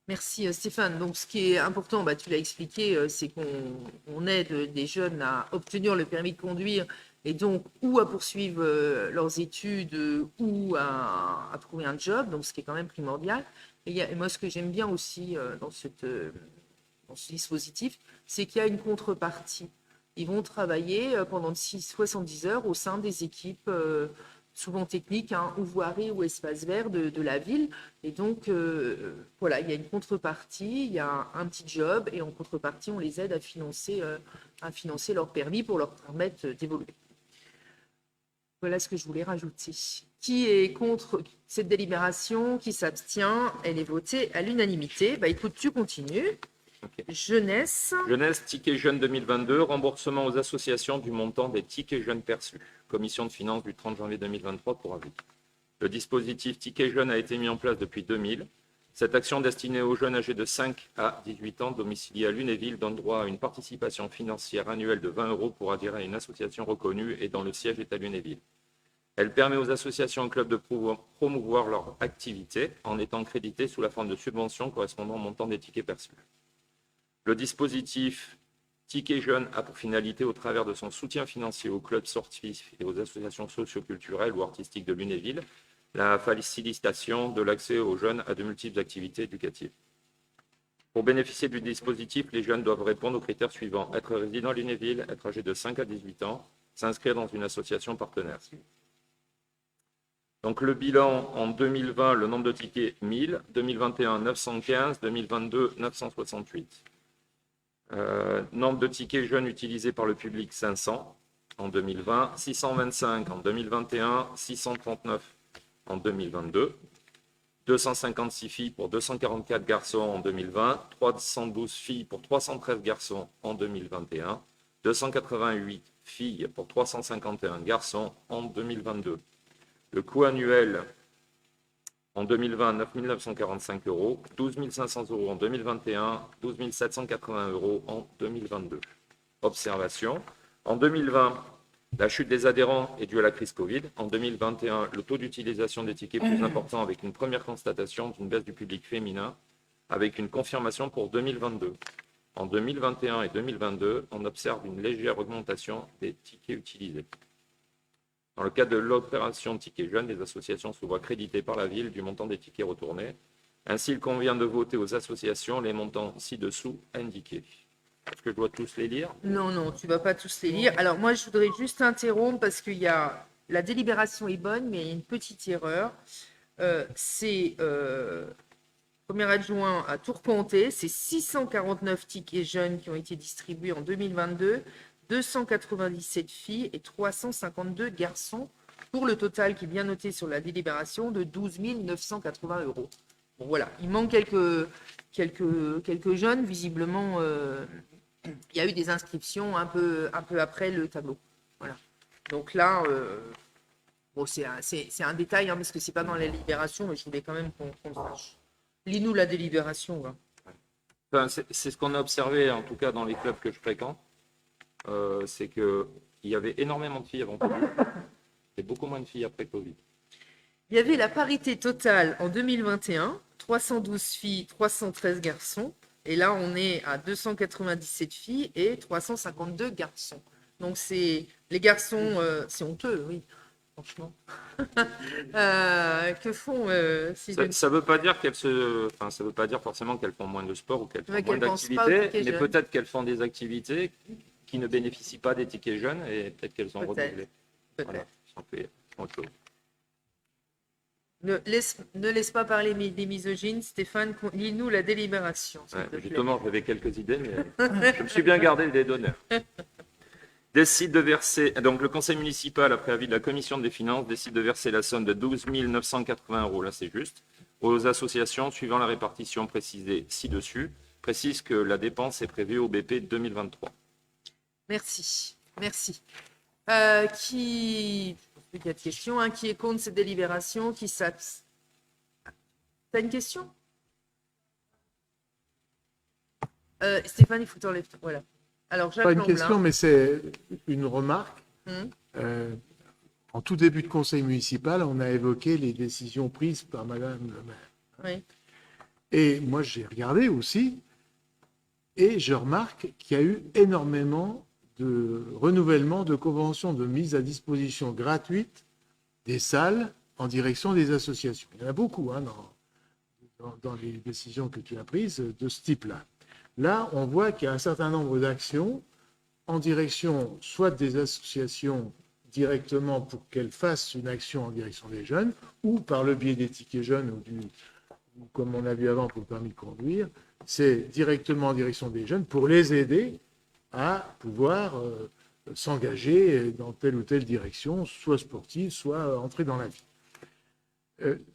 Merci Stéphane. Donc ce qui est important, tu l'as expliqué, c'est qu'on aide des jeunes à obtenir le permis de conduire et donc ou à poursuivre leurs études ou à trouver un job, donc ce qui est quand même primordial. Et moi ce que j'aime bien aussi dans ce dispositif, c'est qu'il y a une contrepartie. Ils vont travailler pendant 70 heures au sein des équipes, souvent techniques, ou voirie ou espace vert de la ville. Et donc, voilà, il y a une contrepartie, il y a un petit job, et en contrepartie, on les aide à financer leur permis pour leur permettre d'évoluer. Voilà ce que je voulais rajouter. Qui est contre cette délibération? Qui s'abstient? Elle est votée à l'unanimité. Écoute, tu continues. Okay. Jeunesse, ticket jeune 2022, remboursement aux associations du montant des tickets jeunes perçus. Commission de finances du 30 janvier 2023 pour avis. Le dispositif ticket jeune a été mis en place depuis 2000. Cette action destinée aux jeunes âgés de 5 à 18 ans domiciliés à Lunéville donne droit à une participation financière annuelle de 20 € pour adhérer à une association reconnue et dont le siège est à Lunéville. Elle permet aux associations et clubs de promouvoir leur activité en étant créditées sous la forme de subventions correspondant au montant des tickets perçus. Le dispositif Ticket Jeune a pour finalité, au travers de son soutien financier aux clubs sportifs et aux associations socio-culturelles ou artistiques de Lunéville, la facilitation de l'accès aux jeunes à de multiples activités éducatives. Pour bénéficier du dispositif, les jeunes doivent répondre aux critères suivants: être résident à Lunéville, être âgé de 5 à 18 ans, s'inscrire dans une association partenaire. Donc le bilan en 2020, le nombre de tickets 1000, 2021 915, 2022 968. Nombre de tickets jeunes utilisés par le public 500 en 2020, 625 en 2021, 639 en 2022, 256 filles pour 244 garçons en 2020, 312 filles pour 313 garçons en 2021, 288 filles pour 351 garçons en 2022. Le coût annuel en 2020, 9 945 €, 12 500 € en 2021, 12 780 € en 2022. Observation. En 2020, la chute des adhérents est due à la crise Covid. En 2021, le taux d'utilisation des tickets est plus important avec une première constatation d'une baisse du public féminin, avec une confirmation pour 2022. En 2021 et 2022, on observe une légère augmentation des tickets utilisés. Dans le cadre de l'opération Ticket Jeune, les associations se voient créditées par la ville du montant des tickets retournés. Ainsi, il convient de voter aux associations les montants ci-dessous indiqués. Est-ce que je dois tous les lire? Non, tu ne vas pas tous les lire. Alors moi, je voudrais juste interrompre parce qu'il y a... La délibération est bonne, mais il y a une petite erreur. C'est premier adjoint à Tourcoing, c'est 649 tickets jeunes qui ont été distribués en 2022. 297 filles et 352 garçons, pour le total qui est bien noté sur la délibération de 12 980 €. Bon, voilà, il manque quelques jeunes, visiblement, il y a eu des inscriptions un peu après le tableau. Voilà. Donc là, bon, c'est un détail, hein, parce que c'est pas dans la délibération, mais je voulais quand même qu'on le sache. Lis-nous la délibération. Va. Enfin, c'est ce qu'on a observé, en tout cas dans les clubs que je fréquente, c'est qu'il y avait énormément de filles avant Covid et beaucoup moins de filles après Covid. Il y avait la parité totale en 2021, 312 filles, 313 garçons. Et là, on est à 297 filles et 352 garçons. Donc, les garçons, c'est honteux, oui, franchement. Que font Ça veut pas dire ça veut pas dire forcément qu'elles font moins de sport ou qu'elles font moins d'activités, mais peut-être qu'elles font des activités qui ne bénéficient pas des tickets jeunes et peut-être qu'elles sont renouvelées. Voilà, sans faire autre chose. Ne laisse pas parler des misogynes. Stéphane, lis-nous la délibération. Ouais, justement, j'avais quelques idées, mais je me suis bien gardé le dé d'honneur. Décide de verser, donc le conseil municipal, après avis de la commission des finances, décide de verser la somme de 12 980 €, là c'est juste, aux associations suivant la répartition précisée ci-dessus. Précise que la dépense est prévue au BP 2023. Merci. Qui... Il y a de questions. Hein, qui est contre cette délibération? Qui s'abstient? T'as une question? Stéphane, il faut t'enlever. Voilà. Alors, Jacques Pas une Lamblin. question, mais c'est une remarque. En tout début de conseil municipal, on a évoqué les décisions prises par Madame le maire. Oui. Et moi, j'ai regardé aussi, et je remarque qu'il y a eu énormément de renouvellement de conventions de mise à disposition gratuite des salles en direction des associations. Il y en a beaucoup hein, dans les décisions que tu as prises de ce type-là. Là, on voit qu'il y a un certain nombre d'actions en direction soit des associations directement pour qu'elles fassent une action en direction des jeunes, ou par le biais des tickets jeunes, ou comme on a vu avant pour le permis de conduire, c'est directement en direction des jeunes pour les aider à pouvoir s'engager dans telle ou telle direction, soit sportive, soit entrer dans la vie.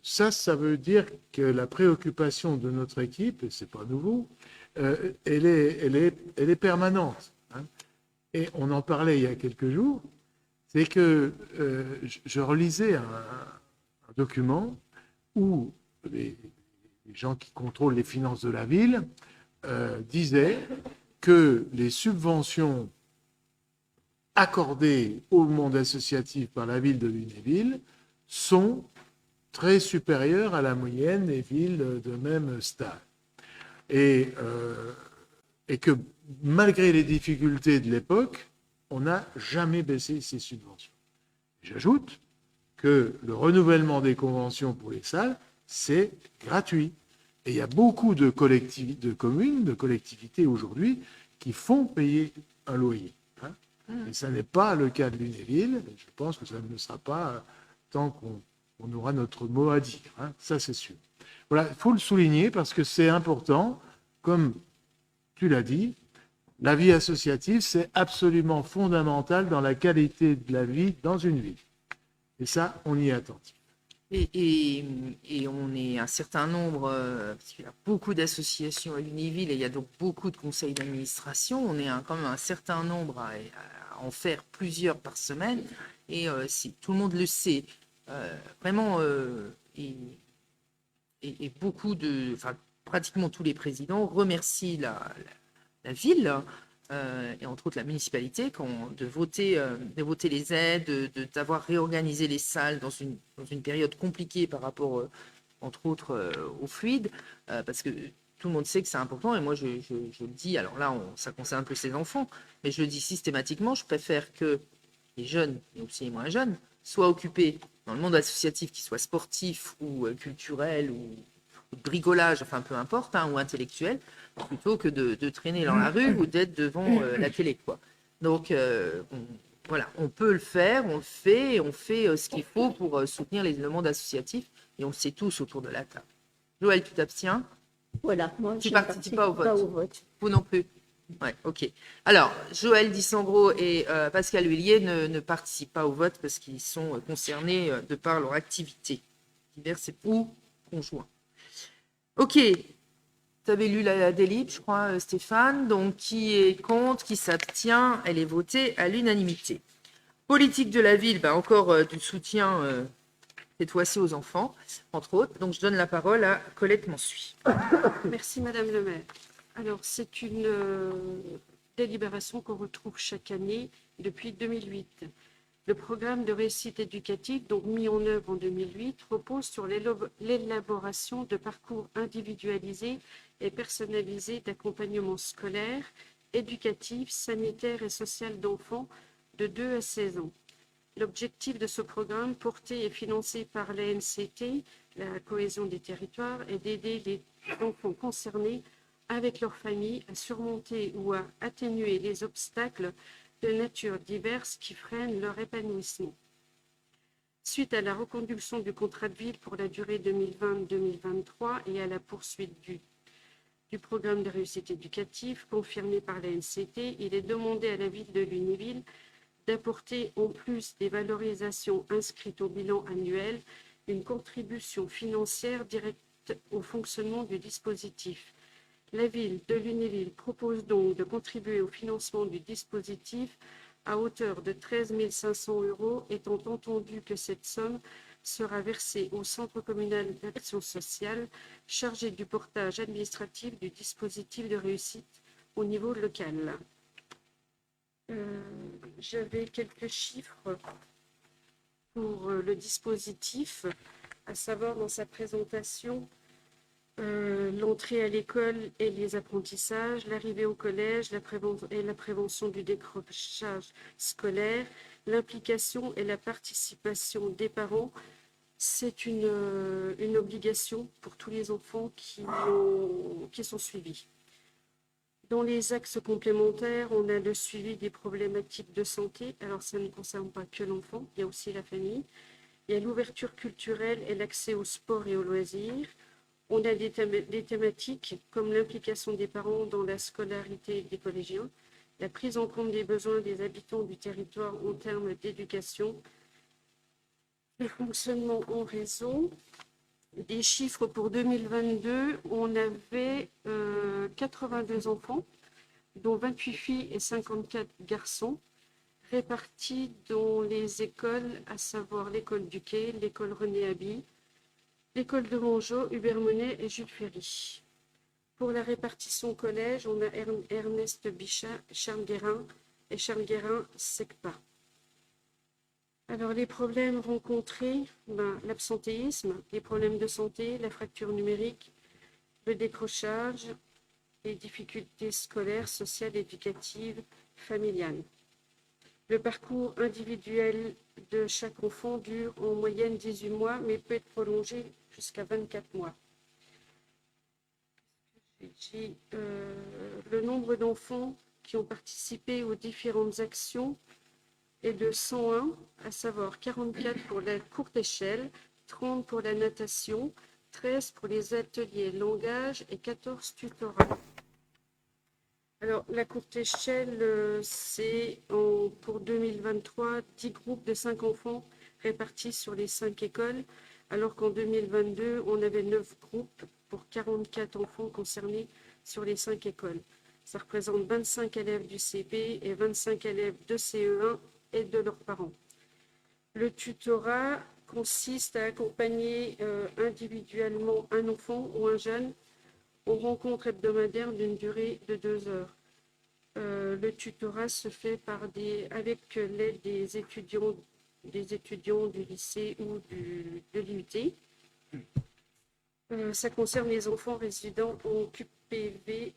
Ça veut dire que la préoccupation de notre équipe, et ce n'est pas nouveau, elle est permanente. Hein. Et on en parlait il y a quelques jours, c'est que je relisais un document où les gens qui contrôlent les finances de la ville disaient que les subventions accordées au monde associatif par la ville de Lunéville sont très supérieures à la moyenne des villes de même stade. Et que malgré les difficultés de l'époque, on n'a jamais baissé ces subventions. J'ajoute que le renouvellement des conventions pour les salles, c'est gratuit. Et il y a beaucoup de communes, de collectivités aujourd'hui qui font payer un loyer. Hein. Et ça n'est pas le cas de Lunéville. Je pense que ça ne le sera pas tant qu'on aura notre mot à dire. Hein. Ça, c'est sûr. Voilà, il faut le souligner parce que c'est important. Comme tu l'as dit, la vie associative, c'est absolument fondamental dans la qualité de la vie dans une ville. Et ça, on y est attentif. Et on est un certain nombre, parce qu'il y a beaucoup d'associations à Lunéville et il y a donc beaucoup de conseils d'administration. On est quand même un certain nombre à en faire plusieurs par semaine. Et tout le monde le sait. Vraiment, et beaucoup pratiquement tous les présidents remercient la ville. Et entre autres la municipalité, de voter les aides, d'avoir réorganisé les salles dans une période compliquée par rapport, entre autres, aux fluides, parce que tout le monde sait que c'est important, et moi je le dis, alors là ça concerne un peu ses enfants, mais je le dis systématiquement, je préfère que les jeunes, et aussi les moins jeunes, soient occupés dans le monde associatif, qui soit sportif ou culturel ou de bricolage, enfin peu importe, hein, ou intellectuel, plutôt que de traîner dans la rue ou d'être devant la télé, quoi. Donc, voilà, on peut le faire, on le fait, et on fait ce qu'il faut pour soutenir le monde associatif, et on le sait tous autour de la table. Joël, tu t'abstiens? Voilà, moi, Tu je participes pas au vote? Pas au vote. Vous non plus? Ouais, ok. Alors, Joël Dissengros et Pascal Huillier ne participent pas au vote parce qu'ils sont concernés de par leur activité diverse ou conjointe. Ok. Tu avais lu la délib, je crois, Stéphane. Donc, qui est contre, qui s'abstient, elle est votée à l'unanimité. Politique de la ville, encore du soutien, cette fois-ci aux enfants, entre autres. Donc, je donne la parole à Colette Mansuy. Merci Madame le maire. Alors, c'est une délibération qu'on retrouve chaque année depuis 2008. Le programme de réussite éducative, donc mis en œuvre en 2008, repose sur l'élaboration de parcours individualisés et personnalisés d'accompagnement scolaire, éducatif, sanitaire et social d'enfants de 2 à 16 ans. L'objectif de ce programme, porté et financé par l'ANCT, la cohésion des territoires, est d'aider les enfants concernés avec leur famille à surmonter ou à atténuer les obstacles de nature diverse qui freinent leur épanouissement. Suite à la reconduction du contrat de ville pour la durée 2020-2023 et à la poursuite du programme de réussite éducative confirmé par l'ANCT, il est demandé à la ville de Lunéville d'apporter, en plus des valorisations inscrites au bilan annuel, une contribution financière directe au fonctionnement du dispositif. La ville de Lunéville propose donc de contribuer au financement du dispositif à hauteur de 13 500 €, étant entendu que cette somme sera versée au Centre communal d'action sociale chargé du portage administratif du dispositif de réussite au niveau local. J'avais quelques chiffres pour le dispositif, à savoir dans sa présentation, l'entrée à l'école et les apprentissages, l'arrivée au collège et la prévention du décrochage scolaire, l'implication et la participation des parents. C'est une obligation pour tous les enfants qui sont suivis. Dans les axes complémentaires, on a le suivi des problématiques de santé. Alors, ça ne concerne pas que l'enfant, il y a aussi la famille. Il y a l'ouverture culturelle et l'accès au sport et aux loisirs. On a des thématiques comme l'implication des parents dans la scolarité des collégiens, la prise en compte des besoins des habitants du territoire en termes d'éducation, le fonctionnement en réseau. Des chiffres pour 2022, on avait 82 enfants, dont 28 filles et 54 garçons, répartis dans les écoles, à savoir l'école du Quai, l'école René Haby, l'école de Mongeau, Hubert Monet et Jules Ferry. Pour la répartition collège, on a Ernest Bichat, Charles Guérin et Charles Guérin Secpa. Alors, les problèmes rencontrés, l'absentéisme, les problèmes de santé, la fracture numérique, le décrochage, les difficultés scolaires, sociales, éducatives, familiales. Le parcours individuel de chaque enfant dure en moyenne 18 mois, mais peut être prolongé jusqu'à 24 mois. Le nombre d'enfants qui ont participé aux différentes actions est de 101, à savoir 44 pour la courte échelle, 30 pour la natation, 13 pour les ateliers langage et 14 tutorats. Alors, la courte échelle, c'est pour 2023, 10 groupes de 5 enfants répartis sur les 5 écoles, alors qu'en 2022, on avait 9 groupes pour 44 enfants concernés sur les 5 écoles. Ça représente 25 élèves du CP et 25 élèves de CE1 et de leurs parents. Le tutorat consiste à accompagner individuellement un enfant ou un jeune aux rencontres hebdomadaires d'une durée de 2 heures. Le tutorat se fait avec l'aide des étudiants du lycée ou de l'IUT. Ça concerne les enfants résidant au QPV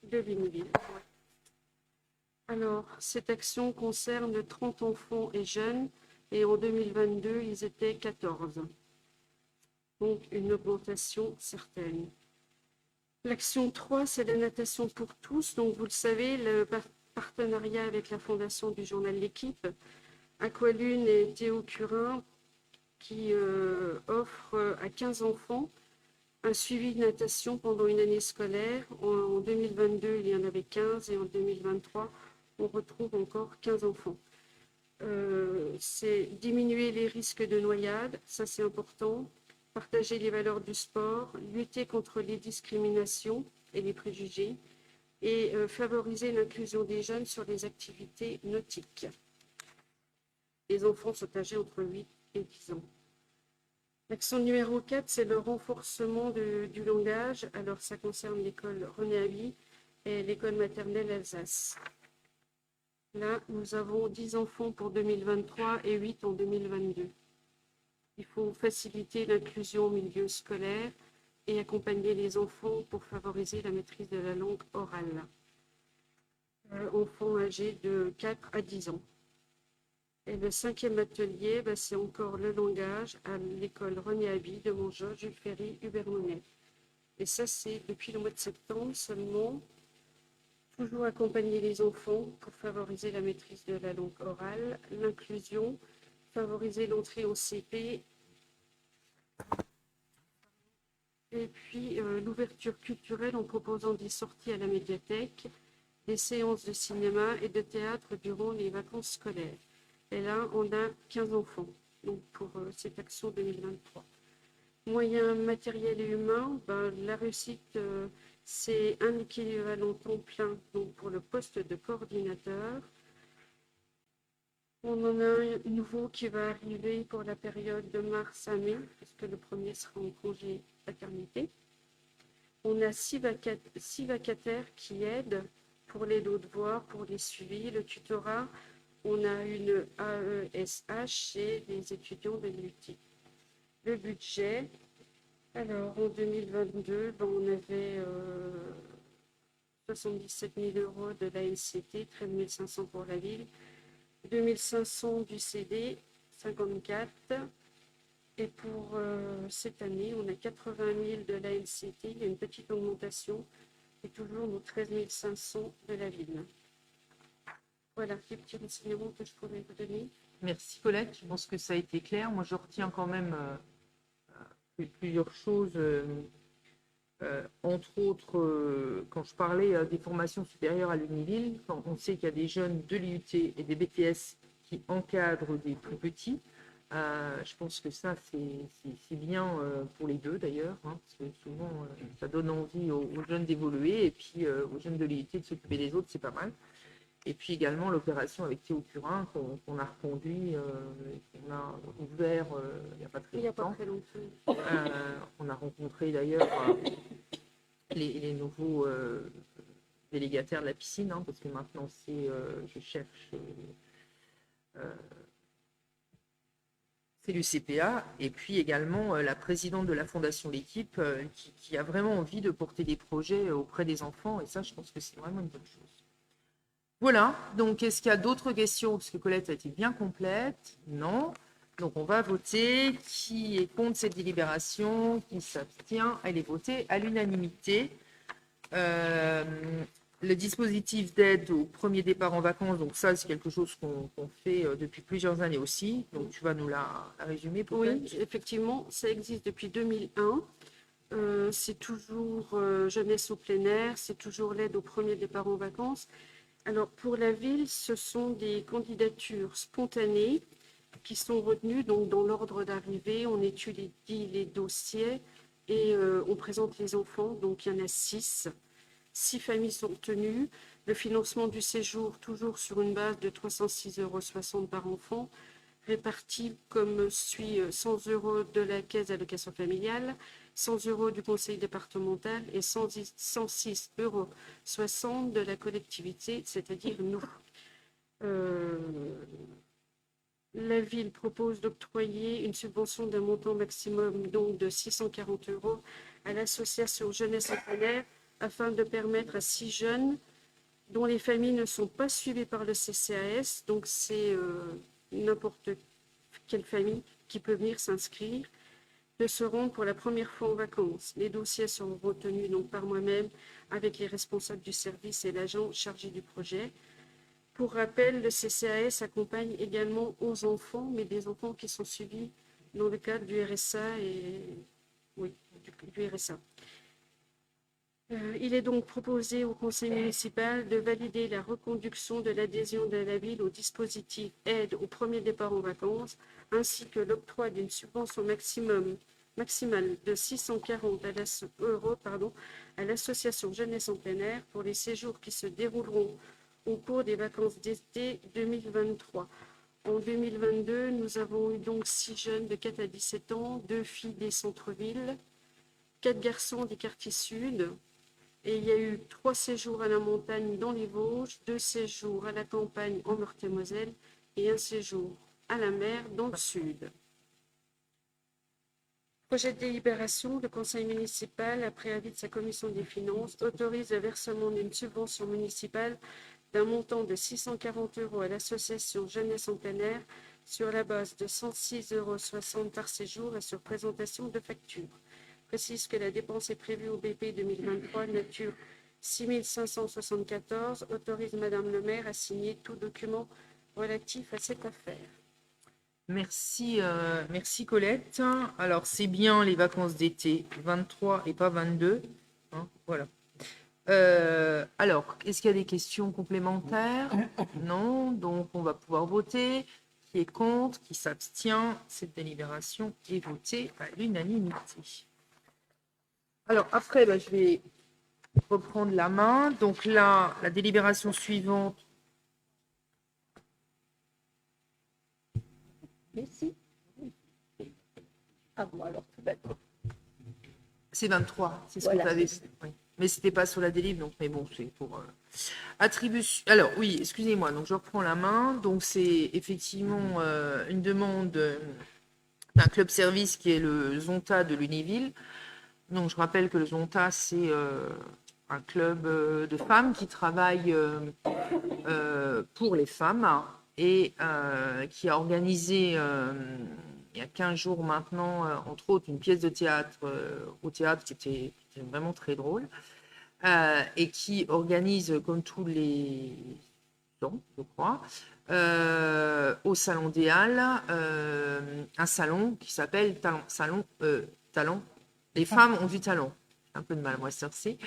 de Lunéville. Alors, cette action concerne 30 enfants et jeunes, et en 2022, ils étaient 14. Donc, une augmentation certaine. L'action 3, c'est la natation pour tous. Donc, vous le savez, le partenariat avec la Fondation du journal L'Équipe, Aqualune et Théo Curin, qui offrent à 15 enfants un suivi de natation pendant une année scolaire. En 2022, il y en avait 15 et en 2023, on retrouve encore 15 enfants. C'est diminuer les risques de noyade, ça c'est important, partager les valeurs du sport, lutter contre les discriminations et les préjugés et favoriser l'inclusion des jeunes sur les activités nautiques. Les enfants sont âgés entre 8 et 10 ans. L'action numéro 4, c'est le renforcement du langage. Alors, ça concerne l'école René Haby et l'école maternelle Alsace. Là, nous avons 10 enfants pour 2023 et 8 en 2022. Il faut faciliter l'inclusion au milieu scolaire et accompagner les enfants pour favoriser la maîtrise de la langue orale. Enfants âgés de 4 à 10 ans. Et le 5e atelier, c'est encore le langage à l'école René Haby de Montjoie, Jules Ferry, Hubert Monet. Et ça, c'est depuis le mois de septembre seulement. Toujours accompagner les enfants pour favoriser la maîtrise de la langue orale, l'inclusion, favoriser l'entrée au CP, et puis l'ouverture culturelle en proposant des sorties à la médiathèque, des séances de cinéma et de théâtre durant les vacances scolaires. Et là, on a 15 enfants donc pour cette action 2023. Moyens matériels et humains, la réussite, c'est un équivalent temps plein donc pour le poste de coordinateur. On en a un nouveau qui va arriver pour la période de mars à mai, puisque le premier sera en congé paternité. On a 6 vacataires qui aident pour les lots de voix, pour les suivis, le tutorat. On a une AESH chez les étudiants de l'UTI. Le budget, alors en 2022, on avait 77 000 euros de l'ANCT, 13 500 pour la ville, 2 500 du CD, 54. Et pour cette année, on a 80 000 de l'ANCT, il y a une petite augmentation, et toujours nos 13 500 de la ville. Voilà les petits renseignements que je pourrais vous donner. Merci Colette, je pense que ça a été clair. Moi, je retiens quand même plusieurs choses. Entre autres, quand je parlais des formations supérieures à l'Univille, quand on sait qu'il y a des jeunes de l'IUT et des BTS qui encadrent des plus petits, je pense que ça, c'est bien pour les deux d'ailleurs, hein, parce que souvent, ça donne envie aux jeunes d'évoluer et puis aux jeunes de l'IUT de s'occuper des autres, c'est pas mal. Et puis également l'opération avec Théo Curin qu'on a reconduit, qu'on a ouvert il n'y a pas très longtemps. On a rencontré d'ailleurs les nouveaux délégataires de la piscine, hein, parce que maintenant je cherche, c'est l'UCPA, et puis également la présidente de la Fondation L'Équipe qui a vraiment envie de porter des projets auprès des enfants, et ça je pense que c'est vraiment une bonne chose. Voilà, donc est-ce qu'il y a d'autres questions? Parce que Colette a été bien complète. Non. Donc on va voter. Qui est contre cette délibération? Qui s'abstient? Elle est votée à l'unanimité. Le dispositif d'aide au premier départ en vacances, donc ça c'est quelque chose qu'on fait depuis plusieurs années aussi. Donc tu vas nous la résumer peut-être? Oui, effectivement, ça existe depuis 2001. C'est toujours jeunesse au plein air, c'est toujours l'aide au premier départ en vacances. Alors, pour la ville, ce sont des candidatures spontanées qui sont retenues. Donc, dans l'ordre d'arrivée, on étudie les dossiers et on présente les enfants. Donc, il y en a 6. 6 familles sont retenues. Le financement du séjour, toujours sur une base de 306,60 € par enfant, réparti comme suit 100 € de la caisse d'allocation familiale, 100 € du conseil départemental et 106,60 € de la collectivité, c'est-à-dire nous. La ville propose d'octroyer une subvention d'un montant maximum donc de 640 € à l'association Jeunesse en plein air afin de permettre à 6 jeunes dont les familles ne sont pas suivies par le CCAS, donc c'est n'importe quelle famille qui peut venir s'inscrire, de se rendre pour la première fois en vacances. Les dossiers seront retenus donc par moi-même avec les responsables du service et l'agent chargé du projet. Pour rappel, le CCAS accompagne également 11 enfants, mais des enfants qui sont suivis dans le cadre du RSA du RSA. Il est donc proposé au conseil municipal de valider la reconduction de l'adhésion de la ville au dispositif aide au premier départ en vacances, ainsi que l'octroi d'une subvention maximum maximale de 640 euros à l'association Jeunesse en plein air pour les séjours qui se dérouleront au cours des vacances d'été 2023. En 2022, nous avons eu donc 6 jeunes de 4 à 17 ans, 2 filles des centres-villes, 4 garçons des quartiers sud. Et il y a eu 3 séjours à la montagne dans les Vosges, 2 séjours à la campagne en Meurthe-et-Moselle et 1 séjour à la mer dans le sud. Projet de délibération, le conseil municipal, après avis de sa commission des finances, autorise le versement d'une subvention municipale d'un montant de 640 euros à l'association Jeunesse en plein air sur la base de 106,60 euros par séjour et sur présentation de facture. Précise que la dépense est prévue au BP 2023, nature 6574, autorise Madame le maire à signer tout document relatif à cette affaire. Merci, merci Colette. Alors, c'est bien les vacances d'été 23 et pas 22. Hein, voilà. Alors, est-ce qu'il y a des questions complémentaires? Non, donc on va pouvoir voter. Qui est contre? Qui s'abstient? Cette délibération est votée à l'unanimité. Alors, après, je vais reprendre la main. Donc là, la délibération suivante. Merci. Ah bon, alors tout bête. C'est 23, c'est ce Voilà, que tu avais c'est dit. Oui. Mais c'était pas sur la délib, donc mais bon, c'est pour attribution. Alors oui, excusez-moi, donc je reprends la main. Donc c'est effectivement une demande d'un club service qui est le Zonta de Lunéville. Donc je rappelle que le Zonta, c'est un club de femmes qui travaille pour les femmes et qui a organisé il y a 15 jours maintenant, entre autres, une pièce de théâtre au théâtre qui était vraiment très drôle, et qui organise, comme tous les ans, je crois, au Salon des Halles, un salon qui s'appelle Talent. Les femmes ont du talent. Un peu de mal, moi, c'est.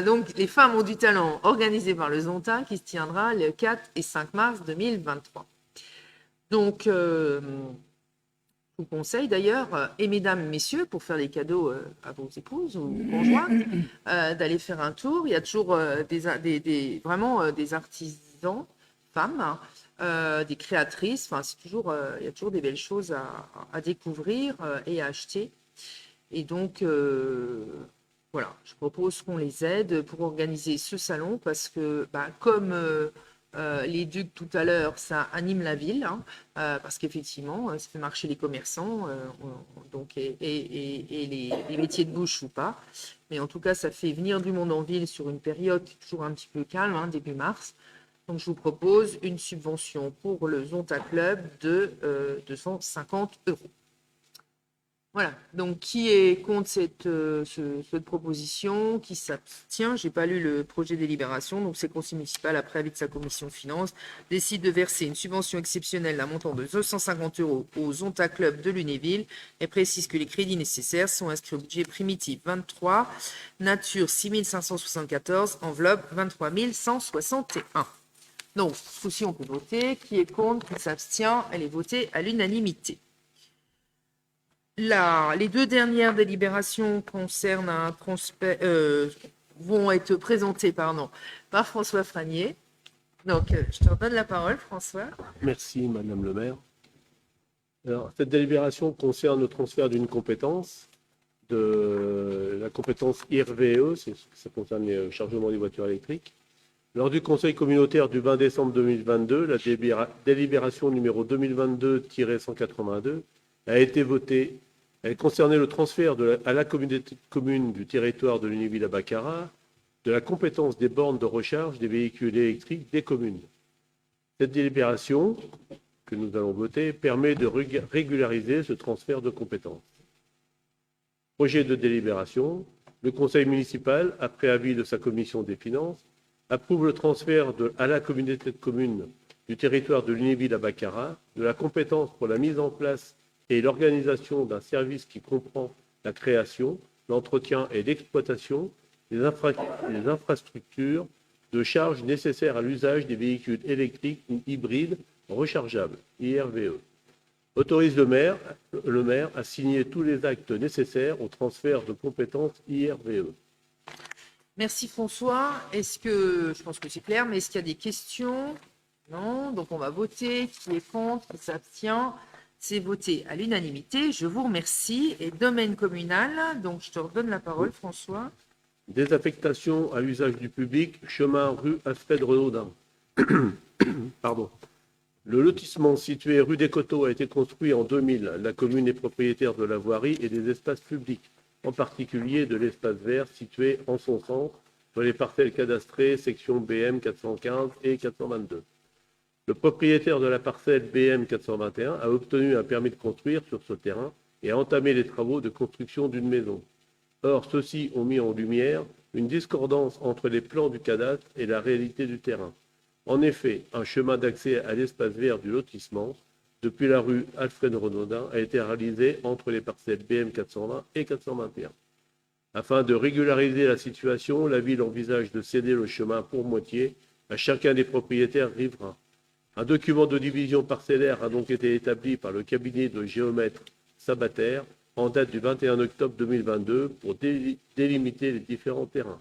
Donc, les femmes ont du talent, organisé par le Zonta, qui se tiendra le 4 et 5 mars 2023. Donc, je vous conseille d'ailleurs, et mesdames, messieurs, pour faire des cadeaux à vos épouses ou conjoints, d'aller faire un tour. Il y a toujours vraiment des artisans, femmes, des créatrices. Enfin, il y a toujours des belles choses à découvrir et à acheter. Et donc, voilà, je propose qu'on les aide pour organiser ce salon parce que, comme les Ducs tout à l'heure, ça anime la ville, hein, parce qu'effectivement, ça fait marcher les commerçants, donc, et les métiers de bouche ou pas. Mais en tout cas, ça fait venir du monde en ville sur une période qui est toujours un petit peu calme, hein, début mars. Donc, je vous propose une subvention pour le Zonta Club de 250 euros. Voilà, donc qui est contre cette proposition, qui s'abstient? Je n'ai pas lu le projet de délibération, donc c'est le conseil municipal, après avis de sa commission finances, décide de verser une subvention exceptionnelle d'un montant de 250 euros au Zonta Club de Lunéville et précise que les crédits nécessaires sont inscrits au budget primitif 23, nature 6574, enveloppe 23 161. Donc, ceci on peut voter. Qui est contre? Qui s'abstient? Elle est votée à l'unanimité. Les deux dernières délibérations concernent un transfert, vont être présentées par François Franier. Donc, je te redonne la parole, François. Merci, Madame le maire. Alors, cette délibération concerne le transfert d'une compétence, de la compétence IRVE, ça concerne les chargements des voitures électriques. Lors du conseil communautaire du 20 décembre 2022, la délibération numéro 2022-182 a été votée. Elle concernait le transfert à la communauté de communes du territoire de Lunéville à Baccarat de la compétence des bornes de recharge des véhicules électriques des communes. Cette délibération, que nous allons voter, permet de régulariser ce transfert de compétences. Projet de délibération. Le conseil municipal, après avis de sa commission des finances, approuve le transfert à la communauté de communes du territoire de Lunéville à Baccarat de la compétence pour la mise en place et l'organisation d'un service qui comprend la création, l'entretien et l'exploitation des infrastructures de charge nécessaires à l'usage des véhicules électriques ou hybrides rechargeables, IRVE. autorise le maire à signer tous les actes nécessaires au transfert de compétences IRVE. Merci François. Je pense que c'est clair, mais est-ce qu'il y a des questions? Non. Donc on va voter. Qui est contre? Qui s'abstient? C'est voté à l'unanimité. Je vous remercie. Et domaine communal, donc je te redonne la parole, François. Désaffectation à usage du public, chemin rue Alfred Renaudin. Pardon. Le lotissement situé rue des Coteaux a été construit en 2000. La commune est propriétaire de la voirie et des espaces publics, en particulier de l'espace vert situé en son centre, dans les parcelles cadastrées, section BM 415 et 422. Le propriétaire de la parcelle BM 421 a obtenu un permis de construire sur ce terrain et a entamé les travaux de construction d'une maison. Or, ceux-ci ont mis en lumière une discordance entre les plans du cadastre et la réalité du terrain. En effet, un chemin d'accès à l'espace vert du lotissement, depuis la rue Alfred Renaudin, a été réalisé entre les parcelles BM 420 et 421. Afin de régulariser la situation, la ville envisage de céder le chemin pour moitié à chacun des propriétaires riverains. Un document de division parcellaire a donc été établi par le cabinet de géomètre Sabater en date du 21 octobre 2022 pour délimiter les différents terrains.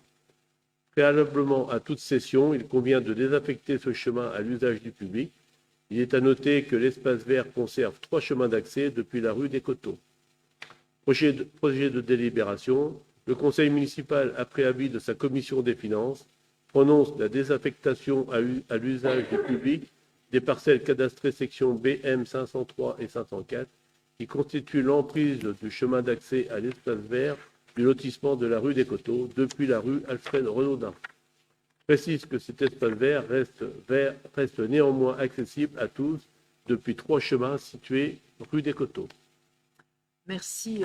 Préalablement à toute cession, il convient de désaffecter ce chemin à l'usage du public. Il est à noter que l'espace vert conserve 3 chemins d'accès depuis la rue des Coteaux. Projet de délibération. Le conseil municipal, après avis de sa commission des finances, prononce la désaffectation à l'usage du public des parcelles cadastrées section BM 503 et 504 qui constituent l'emprise du chemin d'accès à l'espace vert du lotissement de la rue des Coteaux depuis la rue Alfred Renaudin. Précise que cet espace vert reste néanmoins accessible à tous depuis 3 chemins situés rue des Coteaux. Merci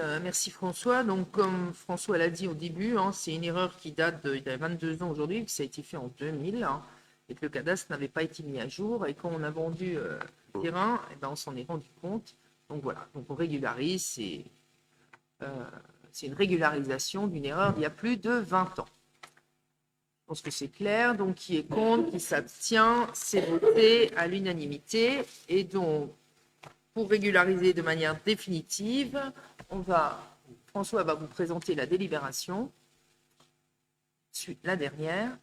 François. Donc, comme François l'a dit au début, c'est une erreur qui date d'il y a 22 ans aujourd'hui, que ça a été fait en 2000, et que le cadastre n'avait pas été mis à jour. Et quand on a vendu le terrain, on s'en est rendu compte. Donc voilà, donc on régularise. C'est une régularisation d'une erreur d'il y a plus de 20 ans. Je pense que c'est clair. Donc, qui est contre, qui s'abstient, c'est voté à l'unanimité. Et donc, pour régulariser de manière définitive, François va vous présenter la délibération. La dernière.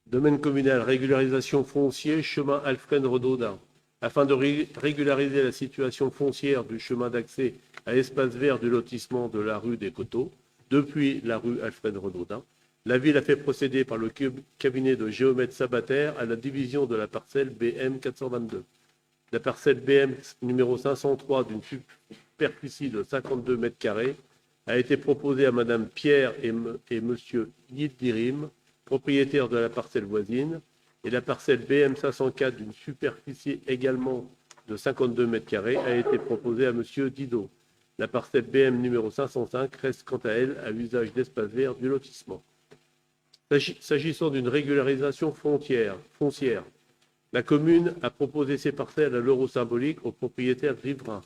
Domaine communal, régularisation foncier, chemin Alfred Renaudin. Afin de régulariser la situation foncière du chemin d'accès à l'espace vert du lotissement de la rue des Coteaux, depuis la rue Alfred Renaudin, la ville a fait procéder par le cabinet de géomètre Sabater à la division de la parcelle BM 422. La parcelle BM numéro 503 d'une superficie de 52 mètres carrés a été proposée à Madame Pierre et Monsieur Yildirim, propriétaires de la parcelle voisine, et la parcelle BM 504 d'une superficie également de 52 mètres carrés a été proposée à Monsieur Didot. La parcelle BM numéro 505 reste quant à elle à l'usage d'espace vert du lotissement. S'agissant d'une régularisation foncière, la commune a proposé ces parcelles à l'euro symbolique aux propriétaires riverains.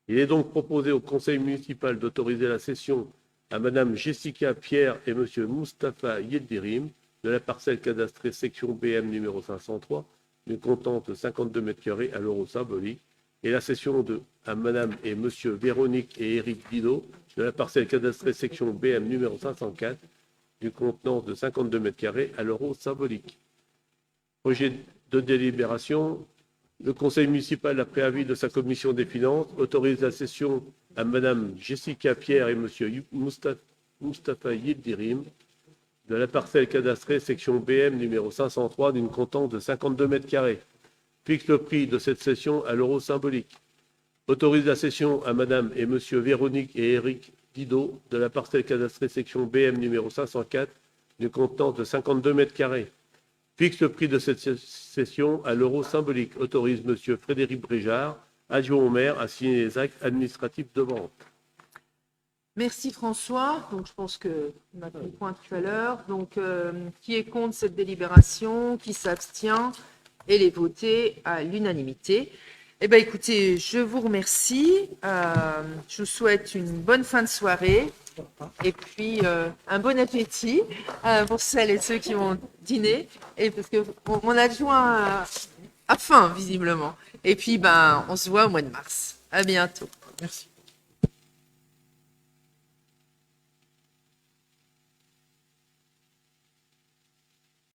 Il est donc proposé au conseil municipal d'autoriser la cession à Madame Jessica Pierre et Monsieur Moustapha Yildirim de la parcelle cadastrée section BM numéro 503 d'une contente de 52 mètres carrés à l'euro symbolique et la cession à Madame et Monsieur Véronique et Éric Didot de la parcelle cadastrée section BM numéro 504 d'une contenance de 52 mètres carrés à l'euro symbolique. Projet de délibération. Le conseil municipal, après avis de sa commission des finances, autorise la cession à Madame Jessica Pierre et Monsieur Moustapha Yildirim de la parcelle cadastrée section BM numéro 503 d'une contente de 52 mètres carrés. Fixe le prix de cette cession à l'euro symbolique. Autorise la cession à Madame et Monsieur Véronique et Éric Didot de la parcelle cadastrée section BM numéro 504 d'une contente de 52 mètres carrés. Fixe le prix de cette cession à l'euro symbolique. Autorise Monsieur Frédéric Bréjard, adjoint au maire, à signer les actes administratifs de vente. Merci François. Donc je pense qu'on a pris le point tout à l'heure. Donc qui est contre cette délibération, qui s'abstient, elle est votée à l'unanimité. Eh bien écoutez, je vous remercie. Je vous souhaite une bonne fin de soirée et puis un bon appétit pour celles et ceux qui vont dîner. Et parce que mon adjoint a faim, visiblement. Et puis, ben, on se voit au mois de mars. À bientôt. Merci.